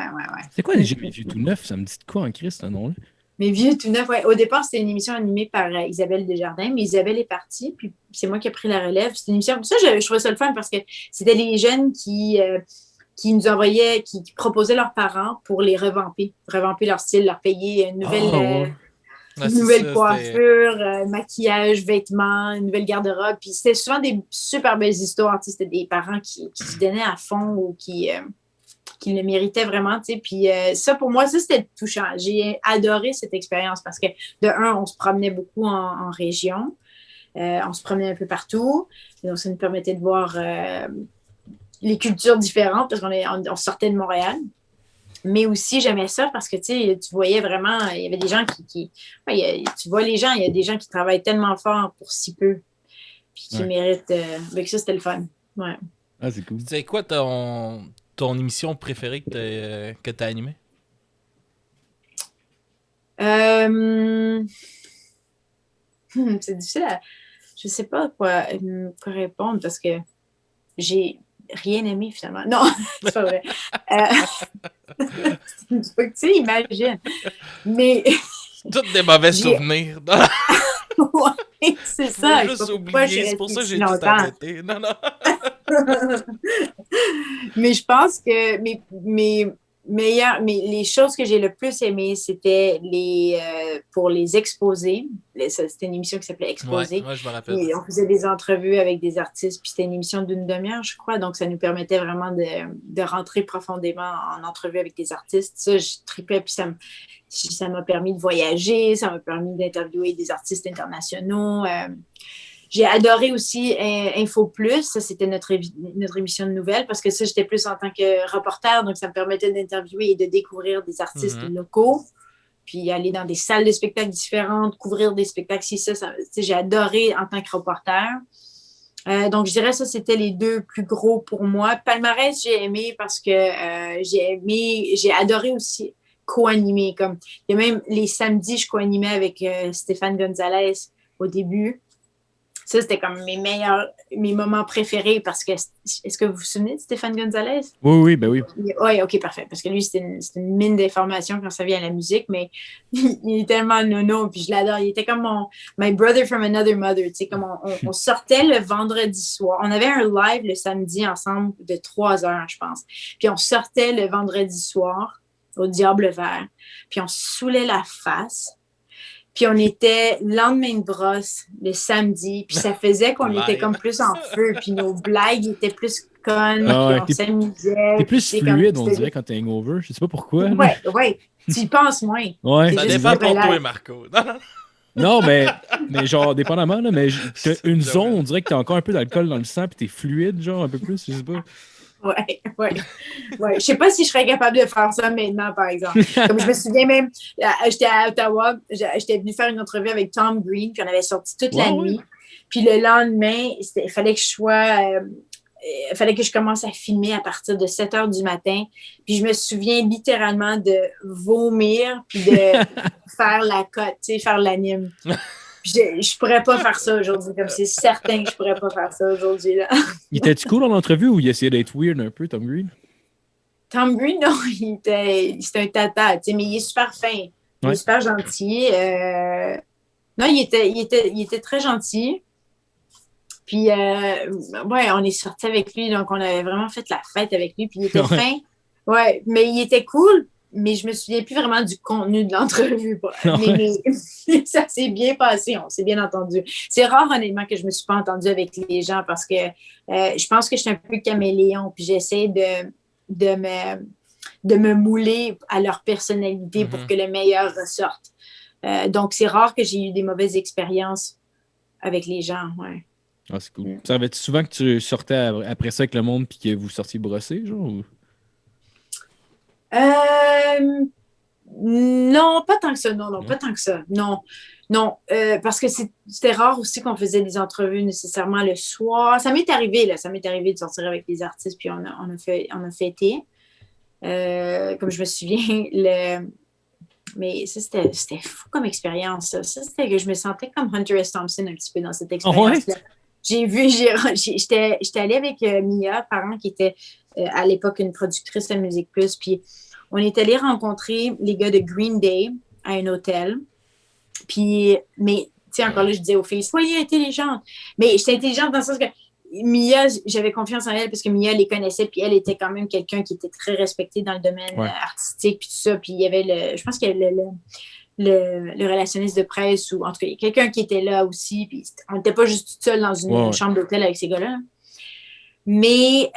C'est quoi déjà mes vieux tout neuf? Ça me dit de quoi en Christ, ce nom-là? Mais Vieux tout neuf, ouais. Au départ, c'était une émission animée par Isabelle Desjardins, mais Isabelle est partie, puis c'est moi qui ai pris la relève. C'était une émission. Ça, je trouvais ça le fun parce que c'était les jeunes qui nous envoyaient, qui proposaient leurs parents pour les revamper leur style, leur payer une nouvelle, Ouais. Ouais, une c'est nouvelle ça, coiffure, maquillage, vêtements, une nouvelle garde-robe. Puis c'était souvent des super belles histoires. Tu sais, c'était des parents qui se donnaient à fond ou qui le méritaient vraiment. Tu sais. Puis ça, pour moi, ça, c'était touchant. J'ai adoré cette expérience parce que, de un, on se promenait beaucoup en région. On se promenait un peu partout. Et donc, ça nous permettait de voir les cultures différentes parce qu'on sortait de Montréal. Mais aussi, j'aimais ça parce que, tu sais, tu voyais vraiment, il y avait des gens tu vois les gens, il y a des gens qui travaillent tellement fort pour si peu, puis qui méritent, avec ça, c'était le fun. Ouais. Ah, c'est cool. C'est quoi ton émission préférée que t'as animée? C'est difficile je sais pas quoi répondre parce que j'ai rien aimé finalement. Non, c'est pas vrai. Tu sais, imagine. Mais Toutes des mauvais souvenirs. ouais, c'est ça. Je juste oublier, c'est pour ça que j'ai tout arrêté. Non. Mais je pense que les choses que j'ai le plus aimées, c'était pour les exposés. C'était une émission qui s'appelait Exposés. Ouais, je me rappelle. Et on faisait des entrevues avec des artistes, puis c'était une émission d'une demi-heure, je crois. Donc, ça nous permettait vraiment de rentrer profondément en entrevue avec des artistes. Ça, je tripais, puis ça m'a permis de voyager, ça m'a permis d'interviewer des artistes internationaux. J'ai adoré aussi Info Plus, ça c'était notre émission de nouvelles parce que ça j'étais plus en tant que reporter, donc ça me permettait d'interviewer et de découvrir des artistes locaux, puis aller dans des salles de spectacles différentes, couvrir des spectacles, j'ai adoré en tant que reporter. Donc je dirais ça c'était les deux plus gros pour moi. Palmarès j'ai aimé parce que j'ai adoré aussi co-animer, comme il y a même les samedis je co-animais avec Stéphane Gonzalez au début. Ça, c'était comme mes moments préférés parce que, est-ce que vous vous souvenez de Stéphane Gonzalez? Oui, ben oui. Oui, OK, parfait. Parce que lui, c'est une mine d'informations quand ça vient à la musique, mais il est tellement nono, puis je l'adore. Il était comme my brother from another mother. Tu sais, comme on sortait le vendredi soir. On avait un live le samedi ensemble de 3 heures, je pense. Puis on sortait le vendredi soir au Diable Vert, puis on saoulait la face. Puis on était lendemain de brosse le samedi, puis ça faisait qu'on était comme plus en feu, puis nos blagues étaient plus connes, puis on s'amusait. T'es plus fluide, on dirait, quand t'es hangover. Je sais pas pourquoi. Ouais. Tu y penses moins. Ouais. Ça dépend pour toi, Marco. Non, mais genre, dépendamment, là, mais une zone, on dirait que t'as encore un peu d'alcool dans le sang, puis t'es fluide, genre, un peu plus, je sais pas. Ouais. Je sais pas si je serais capable de faire ça maintenant, par exemple. Comme je me souviens même, j'étais à Ottawa, j'étais venue faire une entrevue avec Tom Green, puis on avait sorti toute la nuit. Puis le lendemain, il fallait que je commence à filmer à partir de 7 heures du matin. Puis je me souviens littéralement de vomir, puis de faire la cote, tu sais, faire l'anime. Je pourrais pas faire ça aujourd'hui, comme c'est certain que je pourrais pas faire ça aujourd'hui. Là. Il était-tu cool en entrevue ou il essayait d'être weird un peu, Tom Green? Tom Green, non, c'était un tata, mais il est super fin. Il est super gentil. Non, il était très gentil. Puis, on est sortis avec lui, donc on avait vraiment fait la fête avec lui, puis il était fin. Ouais, mais il était cool. Mais je me souviens plus vraiment du contenu de l'entrevue. Mais ça s'est bien passé, on s'est bien entendu. C'est rare, honnêtement, que je me suis pas entendue avec les gens parce que je pense que je suis un peu caméléon, puis j'essaie de me mouler à leur personnalité pour que le meilleur ressorte. Donc, c'est rare que j'ai eu des mauvaises expériences avec les gens, ouais. Ah, c'est cool. Ça arrivait-tu souvent que tu sortais après ça avec le monde puis que vous sortiez brosser, genre? Ou... Non, pas tant que ça. Non, pas tant que ça. Non, parce que c'était rare aussi qu'on faisait des entrevues nécessairement le soir. Ça m'est arrivé de sortir avec des artistes, puis on a fêté. Comme je me souviens, mais ça, c'était fou comme expérience. Ça, c'était que je me sentais comme Hunter S. Thompson un petit peu dans cette expérience-là. j'étais allée avec Mia, parent qui était à l'époque une productrice de Musique Plus, puis on est allé rencontrer les gars de Green Day à un hôtel. Puis, mais, tu sais, encore là, je disais aux filles, soyez intelligentes. Mais j'étais intelligente dans le sens que Mia, j'avais confiance en elle parce que Mia les connaissait, puis elle était quand même quelqu'un qui était très respecté dans le domaine artistique, puis tout ça. Puis il y avait je pense qu'il y avait le relationniste de presse, ou en tout cas, il y a quelqu'un qui était là aussi, puis on n'était pas juste tout seul dans une chambre d'hôtel avec ces gars-là. Mais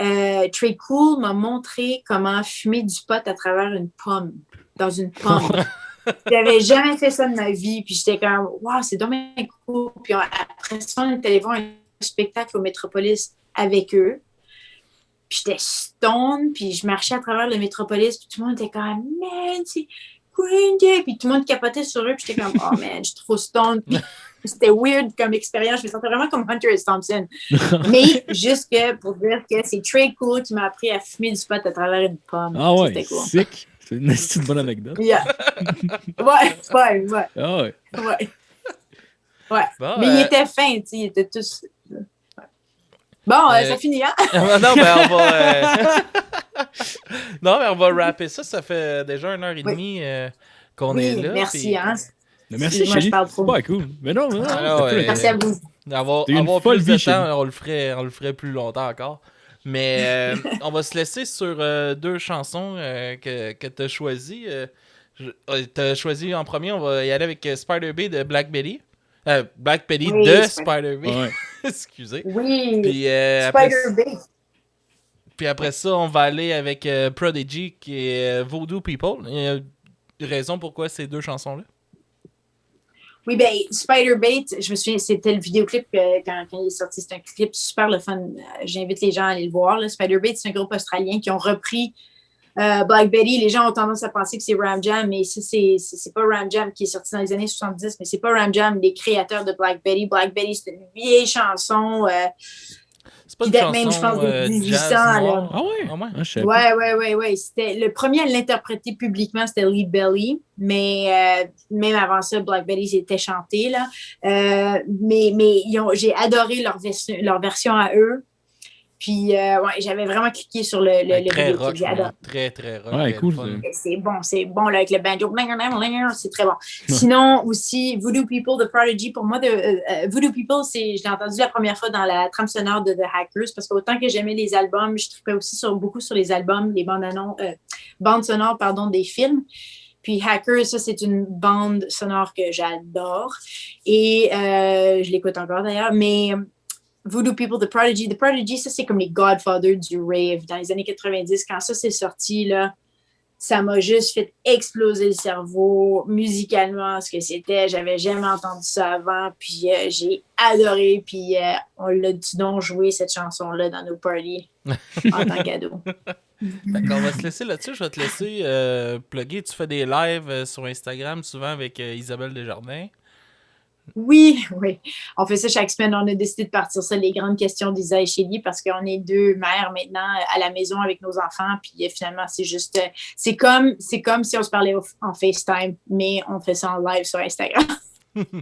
Trey Cool m'a montré comment fumer du pot à travers une pomme, dans une pomme. J'avais jamais fait ça de ma vie, puis j'étais comme, waouh, c'est dommage cool. Puis après ça, on est allé voir un spectacle au Métropolis avec eux. Puis j'étais stone, puis je marchais à travers le Métropolis, puis tout le monde était comme, man, c'est Green Day. Puis tout le monde capotait sur eux, puis j'étais comme, oh man, je suis trop stone. Puis c'était weird comme expérience. Je me sentais vraiment comme Hunter S. Thompson. Mais juste que pour dire que c'est très cool qui m'a appris à fumer du pot à travers une pomme. Ah ouais, c'était cool. sick. C'est une bonne anecdote. Yeah. Ouais. Ah ouais. Ouais. Bon, mais ils étaient fins, tu sais, ils étaient tous. Ouais. Bon, ça finit, hein? Non, mais on va. Non, mais on va rapper ça. Ça fait déjà 1h30 qu'on est là. Merci, puis... hein? Merci, moi, je parle trop. Ouais, cool. Mais non. Merci à vous. Avoir plus de temps, on le ferait plus longtemps encore. Mais on va se laisser sur 2 chansons que tu as choisies. Tu as choisi en premier, on va y aller avec Spider Bay de Black Betty. Black Betty de Spider Bay. Ouais. Excusez. Oui. Puis, Spider Bay. Puis après ça, on va aller avec Prodigy qui est Voodoo People. Il y a une raison pourquoi ces 2 chansons-là? Oui, ben Spider-Bait, je me souviens, c'était le vidéoclip quand il est sorti. C'est un clip super le fun. J'invite les gens à aller le voir. Spider-Bait, c'est un groupe australien qui ont repris Black Betty. Les gens ont tendance à penser que c'est Ram Jam, mais c'est pas Ram Jam qui est sorti dans les années 70, mais c'est pas Ram Jam, les créateurs de Black Betty. Black Betty, c'est une vieille chanson. C'est pas une chanson même, je pense, de 1800. Là. Ah ouais? Ouais. C'était le premier à l'interpréter publiquement, c'était Lead Belly. Mais même avant ça, Black Betty s'était chanté, là. Mais j'ai adoré leur version à eux. Puis, j'avais vraiment cliqué sur le très vidéo. Rock, J'ai adoré. très rock. Ouais, cool. C'est bon là, avec le banjo. C'est très bon. Sinon, aussi, Voodoo People de Prodigy. Pour moi, Voodoo People, je l'ai entendu la première fois dans la trame sonore de The Hackers, parce qu'autant que j'aimais les albums, je trippais aussi beaucoup sur les albums, les bandes sonores, des films. Puis Hackers, ça, c'est une bande sonore que j'adore. Et je l'écoute encore d'ailleurs, mais... Voodoo People, The Prodigy, ça, c'est comme les Godfathers du rave. Dans les années 90, quand ça s'est sorti, là, ça m'a juste fait exploser le cerveau musicalement, ce que c'était. J'avais jamais entendu ça avant, puis j'ai adoré, puis on l'a donc joué, cette chanson-là, dans nos parties, en tant qu'ado. D'accord, on va se laisser là-dessus. Je vais te laisser plugger. Tu fais des lives sur Instagram, souvent avec Isabelle Desjardins. Oui. On fait ça chaque semaine. On a décidé de partir ça, les grandes questions d'Isa et Shelly, parce qu'on est 2 mères maintenant à la maison avec nos enfants. Puis finalement, c'est juste... c'est comme si on se parlait en FaceTime, mais on fait ça en live sur Instagram.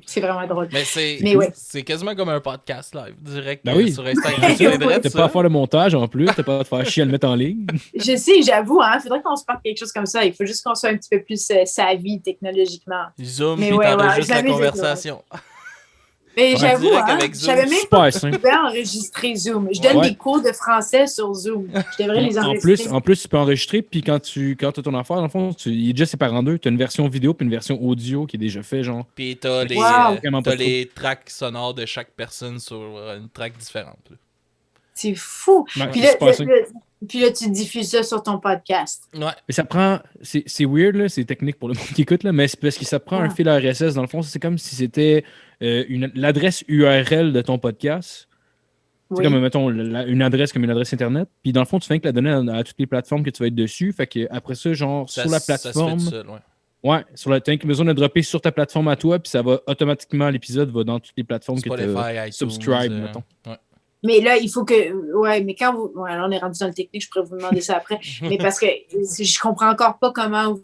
C'est vraiment drôle. C'est quasiment comme un podcast live, direct sur Instagram. T'as pas à faire le montage en plus, t'as pas à te faire chier à le mettre en ligne. Je sais, j'avoue, il faudrait qu'on se parle quelque chose comme ça. Il faut juste qu'on soit un petit peu plus savvy technologiquement. Zoom, puis t'enregistres la conversation. Mais j'avoue, je savais même pas que tu pouvais enregistrer Zoom. Je donne des cours de français sur Zoom. Je devrais les enregistrer. En plus, tu peux enregistrer, puis quand tu as ton affaire, dans le fond, il est déjà séparé en 2. Tu as une version vidéo puis une version audio qui est déjà fait, genre. Puis t'as les tracks sonores de chaque personne sur une track différente. C'est fou. Puis là, tu diffuses ça sur ton podcast. Ouais. Mais ça prend... C'est weird, là, c'est technique pour le monde qui écoute, là, mais c'est parce que ça prend un fil RSS. Dans le fond, c'est comme si c'était l'adresse URL de ton podcast. C'est comme, mettons, une adresse comme une adresse Internet. Puis dans le fond, tu fais que la donner à toutes les plateformes que tu vas être dessus. Fait que après ça, genre, sur la plateforme... Ça se fait tout seul, ouais. Tu as besoin de dropper sur ta plateforme à toi, puis ça va automatiquement, l'épisode va dans toutes les plateformes que tu as subscribe, mettons. Ouais. Mais là, il faut que... Ouais, mais quand vous... Ouais, là, on est rendu dans le technique, je pourrais vous demander ça après. Mais parce que je comprends encore pas comment vous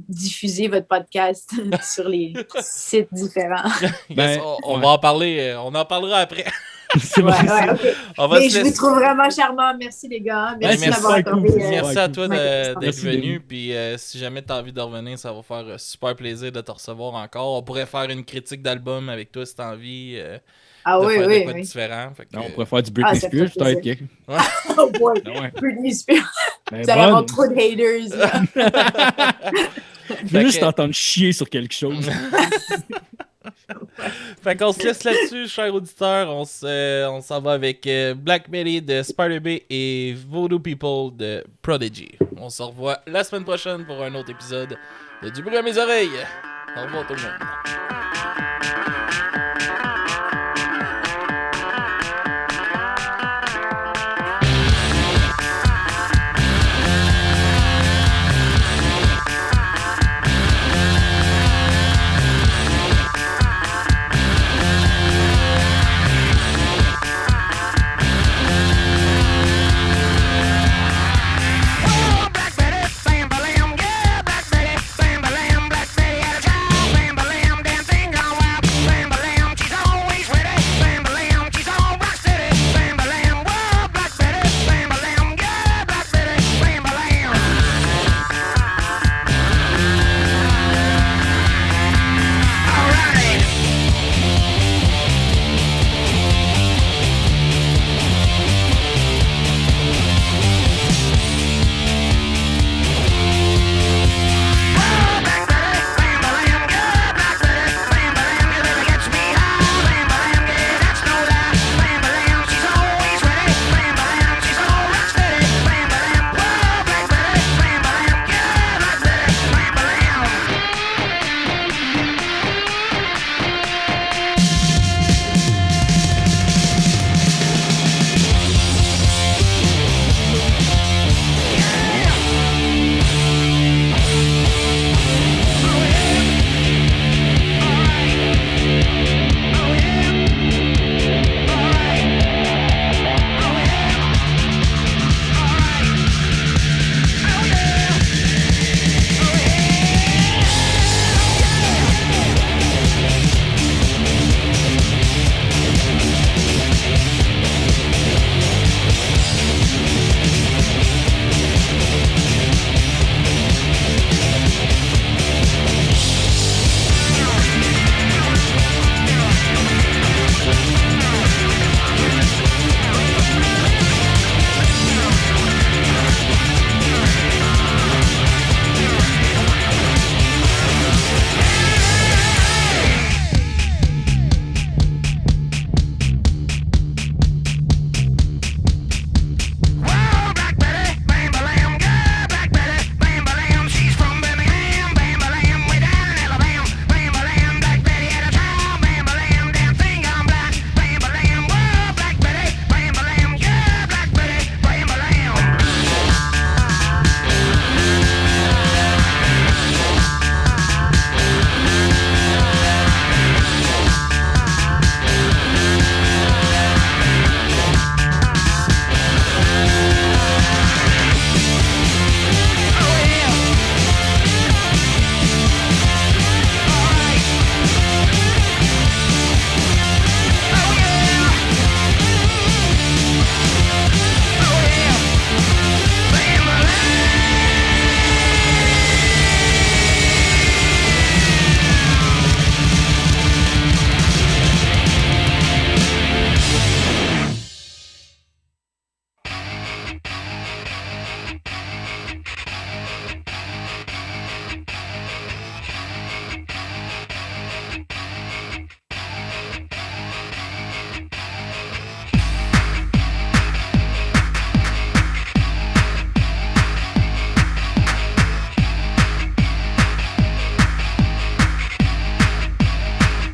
diffusez votre podcast sur les sites différents. On va en parler. On en parlera après. C'est vrai. Ouais, ok. On va Mais se je vous laisser. trouve vraiment charmant. Merci, les gars. Merci merci, d'avoir super accordé. cool. Merci à toi Ouais, d'être merci, venu. Denis. Puis si jamais tu as envie de revenir, ça va faire super plaisir de te recevoir encore. On pourrait faire une critique d'album avec toi si tu as envie Ah de oui, faire de oui, quoi de oui. différent. Fait que, On pourrait faire du Britney ça Spears, fait plaisir. peut-être. Oh boy, Ah ouais. Britney Spears. Ben, Vous allez avoir bonne. trop de haters. Là. Je veux juste t'entendre chier sur quelque chose. Fait qu'on se laisse là-dessus, chers auditeurs. On s'en va avec Black Betty de Spider-B et Voodoo People de Prodigy. On se revoit la semaine prochaine pour un autre épisode de Du bruit à mes oreilles. Au revoir tout le monde. Black Betty, bam, bam, yeah, Black Betty, bam, bam, Black Betty had a child, bam, bam, dancing gone wild, bam, bam, she's always ready, bam, bam, she's all rock steady, bam, bam, whoa, Black Betty, bam, bam, yeah, Black Betty, bam, bam. All right. Black Betty, bam, bam, yeah, Black Betty, bam, bam, you really gets me high, bam, bam, yeah, that's no lie, bam, bam, she's always ready, bam, bam, she's all rock steady, bam, bam, whoa, Black Betty, bam, bam, yeah, Black Betty, bam, bam. Whoa, Black Betty, bam, bam, yeah, Black Betty, bam, bam, she's from Birmingham, bam, bam, way down in Alabama, bam, bam, Black Betty had a child, bam, bam, dancing on black, bam, bam, whoa, Black Betty, bam, bam, yeah, Black Betty, bam, bam. Oh yeah. Alright. Oh yeah. Oh yeah. Bam,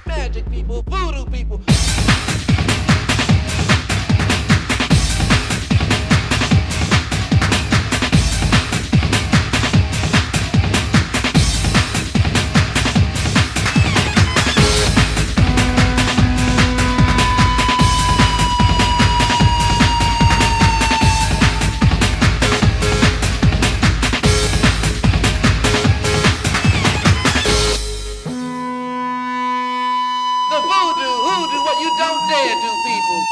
magic people, voodoo people. The voodoo, hoodoo, what you don't dare do, people.